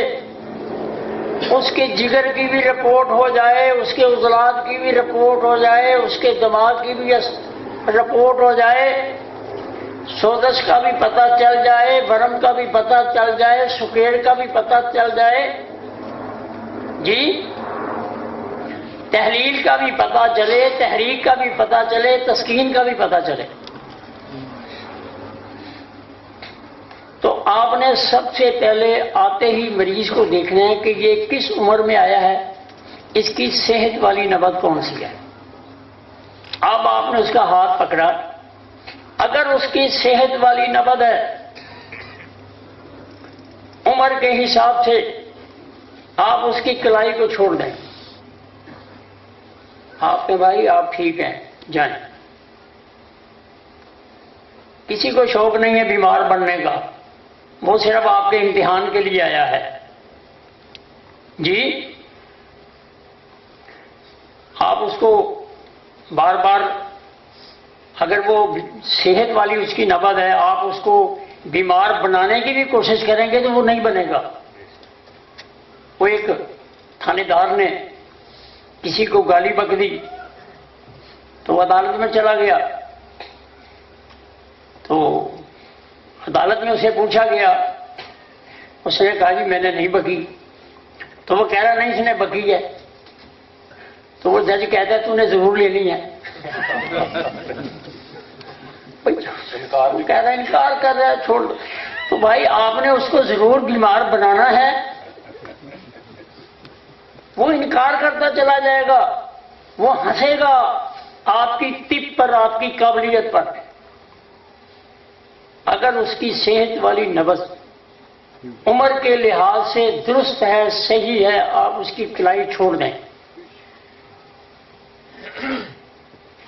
اس کے جگر کی بھی رپورٹ ہو جائے، اس کے عضلات کی بھی رپورٹ ہو جائے، اس کے دماغ کی بھی رپورٹ ہو جائے، سوزش کا بھی پتہ چل جائے، ورم کا بھی پتہ چل جائے، سکیڑ کا بھی پتہ چل جائے، جی تحلیل کا بھی پتہ چلے، تحریک کا بھی پتہ چلے، تسکین کا بھی پتہ چلے. تو آپ نے سب سے پہلے آتے ہی مریض کو دیکھنا ہے کہ یہ کس عمر میں آیا ہے، اس کی صحت والی نبض کون سی ہے. اب آپ نے اس کا ہاتھ پکڑا، اگر اس کی صحت والی نبض ہے عمر کے حساب سے، آپ اس کی کلائی کو چھوڑ دیں. آپ کے بھائی آپ ٹھیک ہیں، جائیں. کسی کو شوق نہیں ہے بیمار بننے کا، وہ صرف آپ کے امتحان کے لیے آیا ہے. جی آپ اس کو بار بار، اگر وہ صحت والی اس کی نبض ہے، آپ اس کو بیمار بنانے کی بھی کوشش کریں گے تو وہ نہیں بنے گا. وہ ایک تھانے دار نے کسی کو گالی بک دی تو عدالت میں چلا گیا، تو عدالت میں اسے پوچھا گیا، اس نے کہا جی میں نے نہیں بکی. تو وہ کہہ رہا نہیں اس نے بکی ہے. تو وہ جج کہتا ہے تو نے ضرور لینی ہے. کہہ رہا ہے انکار کر رہا ہے، چھوڑ. تو بھائی آپ نے اس کو ضرور بیمار بنانا ہے، وہ انکار کرتا چلا جائے گا وہ ہنسے گا آپ کی طب پر، آپ کی قابلیت پر۔ اگر اس کی صحت والی نبض عمر کے لحاظ سے درست ہے، صحیح ہے، آپ اس کی کلائی چھوڑ دیں۔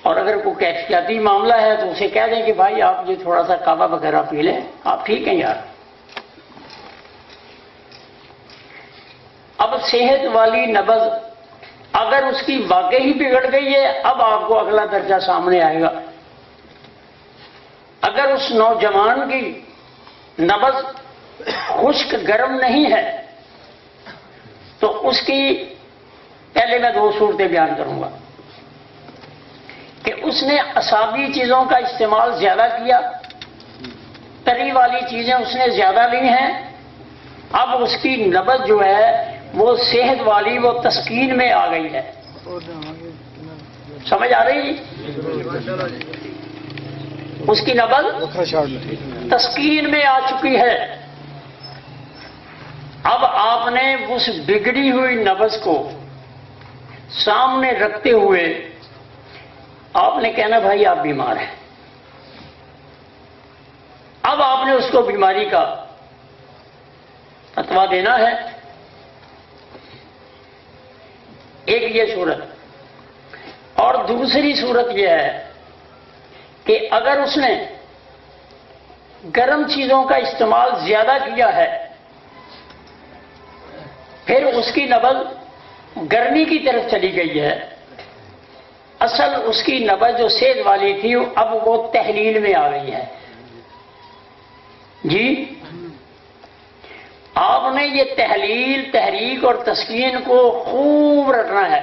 اور اگر کوئی کیفیاتی معاملہ ہے تو اسے کہہ دیں کہ بھائی آپ یہ تھوڑا سا کعبہ وغیرہ پی لیں، آپ ٹھیک ہیں یار۔ اب صحت والی نبض اگر اس کی واقعی بگڑ گئی ہے، اب آپ کو اگلا درجہ سامنے آئے گا۔ اگر اس نوجوان کی نبض خشک گرم نہیں ہے تو اس کی پہلے میں 2 صورتیں بیان کروں گا کہ اس نے اعصابی چیزوں کا استعمال زیادہ کیا، تری والی چیزیں اس نے زیادہ لی ہیں، اب اس کی نبض جو ہے وہ صحت والی، وہ تسکین میں آ گئی ہے۔ سمجھ آ رہی؟ اس کی نبض تسکین میں آ چکی ہے۔ اب آپ نے اس بگڑی ہوئی نبض کو سامنے رکھتے ہوئے آپ نے کہنا بھائی آپ بیمار ہیں۔ اب آپ نے اس کو بیماری کا فتویٰ دینا ہے۔ ایک یہ صورت، اور دوسری صورت یہ ہے کہ اگر اس نے گرم چیزوں کا استعمال زیادہ کیا ہے، پھر اس کی نبض گرمی کی طرف چلی گئی ہے، اصل اس کی نبض جو صحت والی تھی اب وہ تحلیل میں آ گئی ہے۔ جی آپ نے یہ تحلیل، تحریک اور تسکین کو خوب رکھنا ہے۔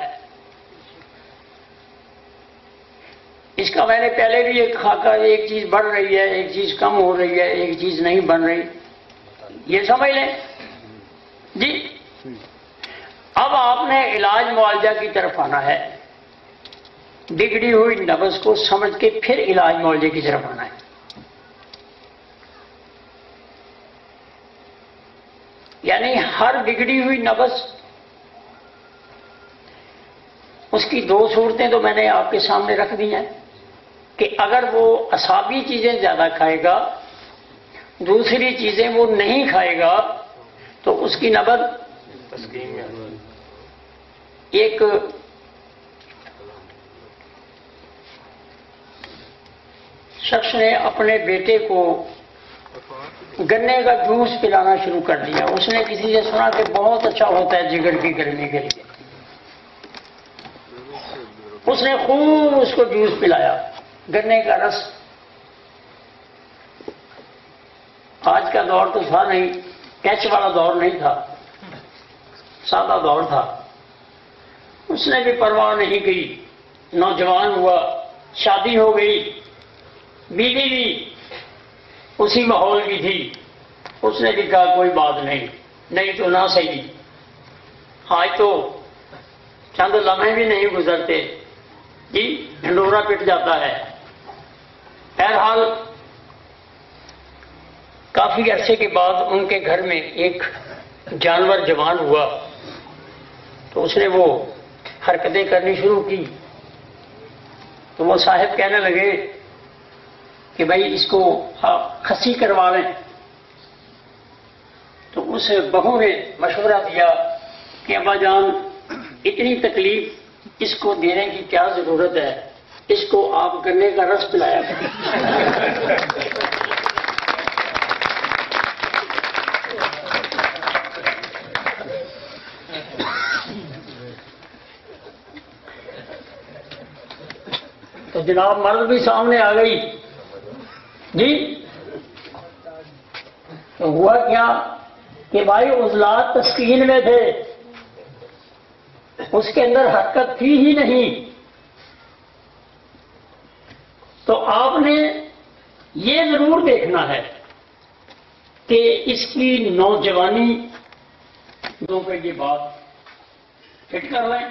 اس کا میں نے پہلے بھی ایک خاکہ، ایک چیز بڑھ رہی ہے، ایک چیز کم ہو رہی ہے، ایک چیز نہیں بن رہی، یہ سمجھ لیں جی۔ اب آپ نے علاج معالجہ کی طرف آنا ہے، بگڑی ہوئی نبض کو سمجھ کے پھر علاج معالجے کی طرف آنا ہے۔ یعنی ہر بگڑی ہوئی نبض، اس کی 2 صورتیں تو میں نے آپ کے سامنے رکھ دی ہیں کہ اگر وہ اعصابی چیزیں زیادہ کھائے گا، دوسری چیزیں وہ نہیں کھائے گا، تو اس کی نبض ایک شخص نے اپنے بیٹے کو گنے کا جوس پلانا شروع کر دیا۔ اس نے کسی سے سنا کہ بہت اچھا ہوتا ہے جگر کی گرمی کے لیے، اس نے خوب اس کو جوس پلایا، گنے کا رس۔ آج کا دور تو تھا نہیں، کیچ والا دور نہیں تھا، سادہ دور تھا۔ اس نے بھی پرواہ نہیں کی، نوجوان ہوا، شادی ہو گئی، بیوی بھی اسی ماحول کی تھی، اس نے بھی کہا کوئی بات نہیں، نہیں تو نہ صحیح۔ آج تو چند لمحے بھی نہیں گزرتے جی ڈھنڈورا پٹ جاتا ہے۔ بہرحال کافی عرصے کے بعد ان کے گھر میں ایک جانور جوان ہوا، تو اس نے وہ حرکتیں کرنی شروع کی، تو وہ صاحب کہنے لگے کہ بھائی اس کو آپ کھسی کروا لیں۔ تو اس بہو نے مشورہ دیا کہ ابا جان اتنی تکلیف اس کو دینے کی کیا ضرورت ہے، اس کو آپ گنے کا رس پلایا کریں۔ تو جناب مرد بھی سامنے آ گئی جی۔ تو ہوا کیا کہ بھائی عضلات تسکین میں تھے، اس کے اندر حرکت تھی ہی نہیں۔ تو آپ نے یہ ضرور دیکھنا ہے کہ اس کی نوجوانی دو پہ یہ بات فٹ کر لیں۔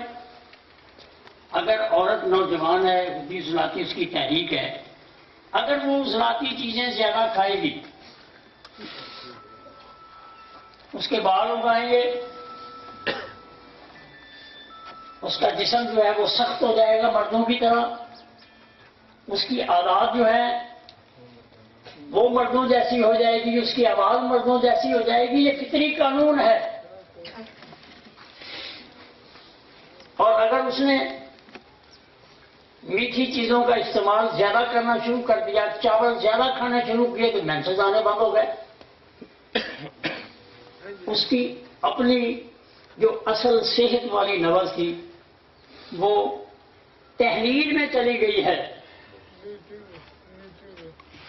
اگر عورت نوجوان ہے، بھی ذاتی اس کی تحریک ہے، اگر وہ ذاتی چیزیں زیادہ کھائے گی، اس کے بال اگائیں گے، اس کا جسم جو ہے وہ سخت ہو جائے گا مردوں کی طرح، اس کی عادات جو ہے وہ مردوں جیسی ہو جائے گی، اس کی آواز مردوں جیسی ہو جائے گی. یہ فطری قانون ہے. اور اگر اس نے میٹھی چیزوں کا استعمال زیادہ کرنا شروع کر دیا، چاول زیادہ کھانا شروع کیے تو مینسز آنے بند ہو گئے. اس کی اپنی جو اصل صحت والی نبض تھی وہ تحریر میں چلی گئی ہے.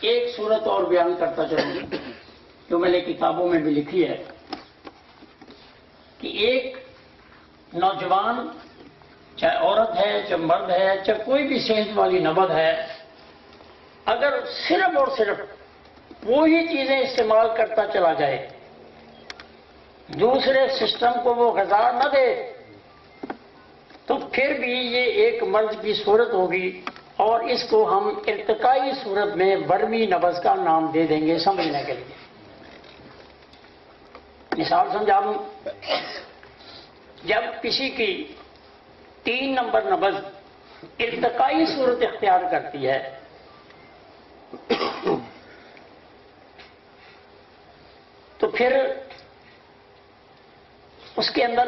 ایک صورت اور بیان کرتا چلوں جو میں نے کتابوں میں بھی لکھی ہے کہ ایک نوجوان، چاہے عورت ہے چاہے مرد ہے چاہے کوئی بھی صحت والی نبض ہے، اگر صرف اور صرف وہی چیزیں استعمال کرتا چلا جائے، دوسرے سسٹم کو وہ غذا نہ دے، تو پھر بھی یہ ایک مرض کی صورت ہوگی اور اس کو ہم ارتقائی صورت میں ورمی نبض کا نام دے دیں گے سمجھنے کے لیے. مثال سمجھا دوں، جب کسی کی 3 نمبر نبض ارتقائی صورت اختیار کرتی ہے تو پھر اس کے اندر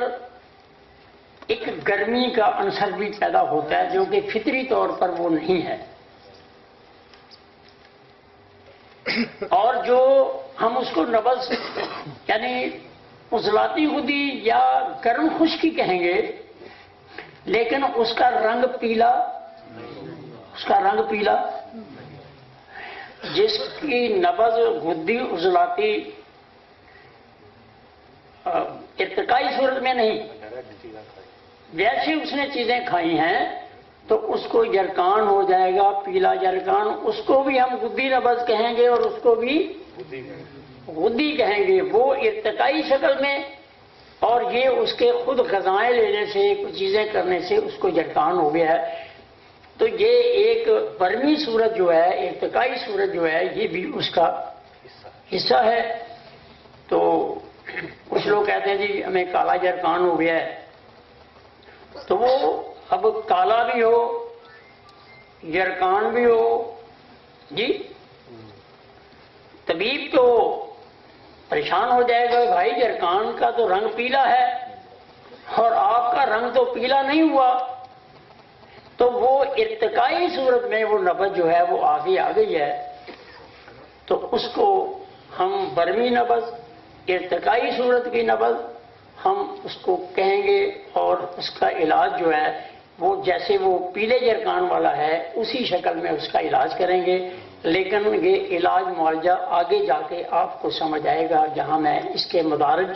ایک گرمی کا عنصر بھی پیدا ہوتا ہے جو کہ فطری طور پر وہ نہیں ہے. اور جو ہم اس کو نبض یعنی عضلاتی خودی یا گرم خشکی کہیں گے، لیکن اس کا رنگ پیلا، جس کی نبض غدی عضلاتی ارتقائی صورت میں نہیں، ویسے اس نے چیزیں کھائی ہیں تو اس کو یرکان ہو جائے گا، پیلا یرکان. اس کو بھی ہم غدی نبض کہیں گے اور اس کو بھی غدی کہیں گے. وہ ارتقائی شکل میں، اور یہ اس کے خود غذائیں لینے سے، کچھ چیزیں کرنے سے اس کو یرکان ہو گیا ہے. تو یہ ایک برمی صورت جو ہے، ارتقائی صورت جو ہے، یہ بھی اس کا حصہ ہے. تو کچھ لوگ کہتے ہیں جی ہمیں کالا یرکان ہو گیا ہے، تو وہ اب کالا بھی ہو یرکان بھی ہو جی، طبیب تو پریشان ہو جائے گا، بھائی یرکان کا تو رنگ پیلا ہے اور آپ کا رنگ تو پیلا نہیں ہوا. تو وہ ارتقائی صورت میں وہ نبض جو ہے وہ آگے آ گئی ہے، تو اس کو ہم برمی نبض، ارتقائی صورت کی نبض ہم اس کو کہیں گے. اور اس کا علاج جو ہے وہ جیسے وہ پیلے یرکان والا ہے اسی شکل میں اس کا علاج کریں گے. لیکن یہ علاج معالجہ آگے جا کے آپ کو سمجھ آئے گا، جہاں میں اس کے مدارج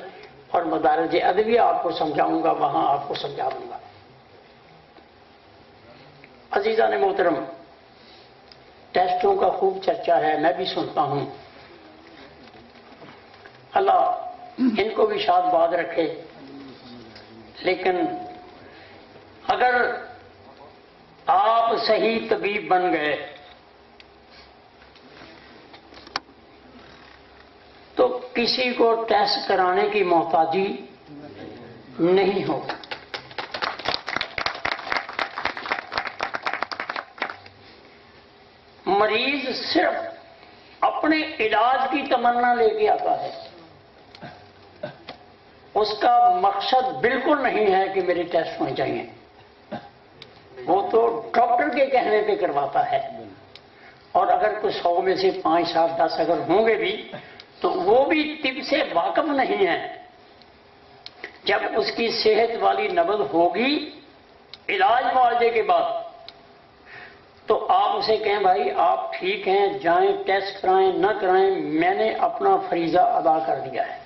اور مدارج ادویہ آپ کو سمجھاؤں گا وہاں آپ کو سمجھا دوں گا. عزیزان محترم، ٹیسٹوں کا خوب چرچا ہے، میں بھی سنتا ہوں. اللہ ان کو بھی شاد باد رکھے. لیکن اگر آپ صحیح طبیب بن گئے تو کسی کو ٹیسٹ کرانے کی محتاجی نہیں ہوگی. مریض صرف اپنے علاج کی تمنا لے کے آتا ہے، اس کا مقصد بالکل نہیں ہے کہ میرے ٹیسٹ ہونے چاہیے. وہ تو ڈاکٹر کے کہنے پہ کرواتا ہے، اور اگر کوئی 100 میں سے 5 7 10 اگر ہوں گے بھی تو وہ بھی طب سے واقف نہیں ہے. جب اس کی صحت والی نبض ہوگی علاج معالجے کے بعد تو آپ اسے کہیں بھائی آپ ٹھیک ہیں، جائیں ٹیسٹ کرائیں نہ کرائیں، میں نے اپنا فریضہ ادا کر دیا ہے.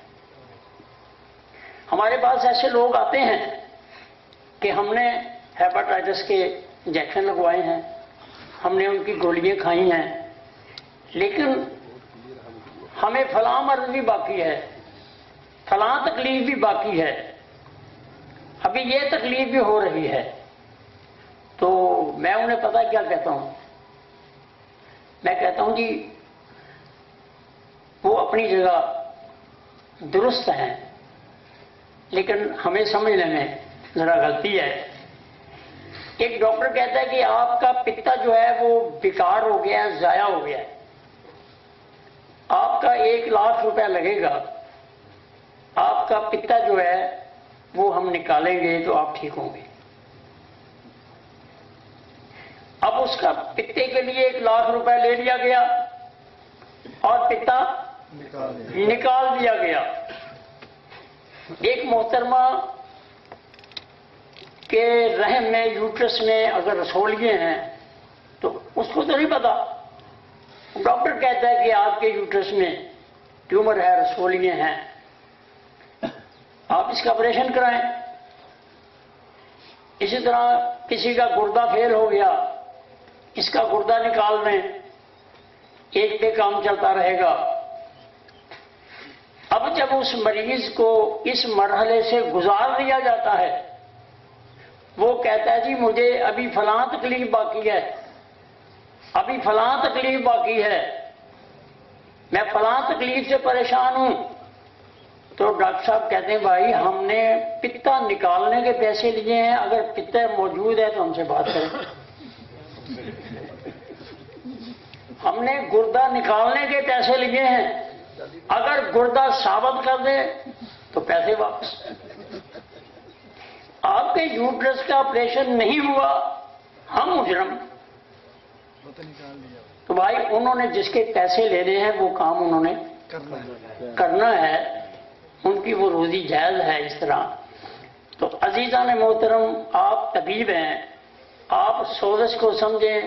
ہمارے پاس ایسے لوگ آتے ہیں کہ ہم نے ہیپاٹائٹس کے انجیکشن لگوائے ہیں، ہم نے ان کی گولیاں کھائی ہیں، لیکن ہمیں فلاں مرض بھی باقی ہے، فلاں تکلیف بھی باقی ہے، ابھی یہ تکلیف بھی ہو رہی ہے. تو میں انہیں پتہ کیا کہتا ہوں؟ میں کہتا ہوں جی وہ اپنی جگہ درست ہیں، لیکن ہمیں سمجھنے میں ذرا غلطی ہے. ایک ڈاکٹر کہتا ہے کہ آپ کا پتا جو ہے وہ بیکار ہو گیا ہے، ضائع ہو گیا ہے، آپ کا 1,00,000 روپیہ لگے گا، آپ کا پتا جو ہے وہ ہم نکالیں گے تو آپ ٹھیک ہوں گے۔ اب اس کا پتے کے لیے 1,00,000 روپے لے لیا گیا اور پتا نکال دیا گیا۔ ایک محترمہ کے رحم میں، یوٹرس میں اگر رسولیے ہیں تو اس کو تو نہیں پتا، ڈاکٹر کہتا ہے کہ آپ کے یوٹرس میں ٹیومر ہے، رسولیے ہیں، آپ اس کا آپریشن کرائیں۔ اسی طرح کسی کا گردہ فیل ہو گیا، اس کا گردہ نکال دیں، ایک پہ کام چلتا رہے گا۔ اب جب اس مریض کو اس مرحلے سے گزار دیا جاتا ہے، وہ کہتا ہے جی مجھے ابھی فلاں تکلیف باقی ہے، ابھی فلاں تکلیف باقی ہے، میں فلاں تکلیف سے پریشان ہوں، تو ڈاکٹر صاحب کہتے ہیں بھائی ہم نے پتا نکالنے کے پیسے لیے ہیں، اگر پتا موجود ہے تو ہم سے بات کریں۔ ہم نے گردہ نکالنے کے پیسے لیے ہیں، اگر گردہ ثابت کر دے تو پیسے واپس۔ آپ کے یوٹرس کا آپریشن نہیں ہوا، ہم مجرم، تو بھائی انہوں نے جس کے پیسے لینے ہیں وہ کام انہوں نے کرنا ہے، ان کی وہ روزی جائز ہے۔ اس طرح تو عزیزان محترم، آپ طبیب ہیں، آپ سوزش کو سمجھیں،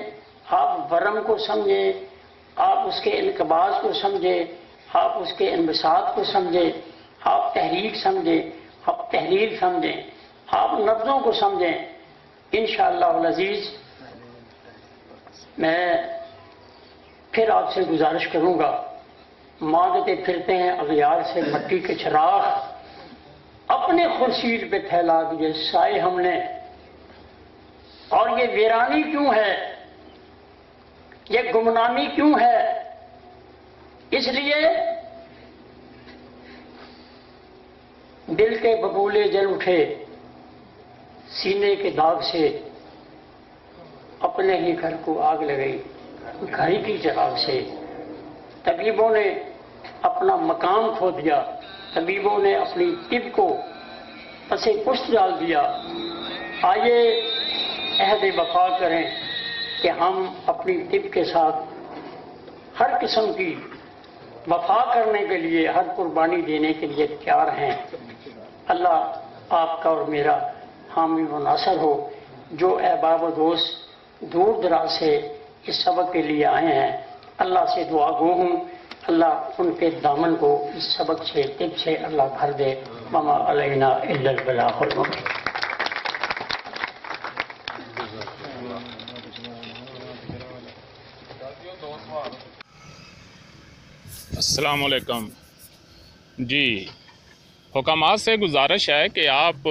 آپ ورم کو سمجھیں، آپ اس کے انقباض کو سمجھیں، آپ اس کے انبساط کو سمجھیں، آپ تحریک سمجھیں، آپ تحریر سمجھیں، آپ نبضوں کو سمجھیں۔ انشاءاللہ العزیز میں پھر آپ سے گزارش کروں گا، مانگتے پھرتے ہیں اغیار سے مٹی کے چراغ، اپنے خورشید پہ پھیلا دیے سائے ہم نے، اور یہ ویرانی کیوں ہے، یہ گمنامی کیوں ہے؟ اس لیے دل کے ببولے جل اٹھے سینے کے داغ سے، اپنے ہی گھر کو آگ لگئی گھر کی چراغ سے۔ طبیبوں نے اپنا مقام کھو دیا، طبیبوں نے اپنی طب کو پس پشت ڈال دیا۔ آئیے عہد وفا کریں کہ ہم اپنی طب کے ساتھ ہر قسم کی وفا کرنے کے لیے، ہر قربانی دینے کے لیے تیار ہیں۔ اللہ آپ کا اور میرا حامی و ناصر ہو۔ جو احباب و دوست دور دراز سے اس سبق کے لیے آئے ہیں، اللہ سے دعا گو ہوں اللہ ان کے دامن کو اس سبق سے، طب سے اللہ بھر دے۔ وما علینا الا البلاغ المبین۔ السلام علیکم جی، حکامات سے گزارش ہے کہ آپ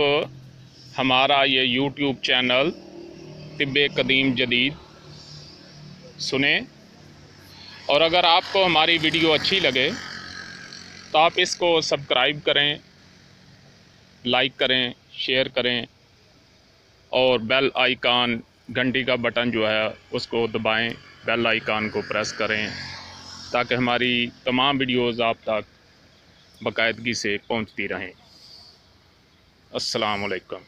ہمارا یہ یوٹیوب چینل طب قدیم جدید سنیں، اور اگر آپ کو ہماری ویڈیو اچھی لگے تو آپ اس کو سبسکرائب کریں، لائک کریں، شیئر کریں، اور بیل آئیکن گھنٹی کا بٹن جو ہے اس کو دبائیں، بیل آئیکن کو پریس کریں تاکہ ہماری تمام ویڈیوز آپ تک باقاعدگی سے پہنچتی رہیں۔ السلام علیکم۔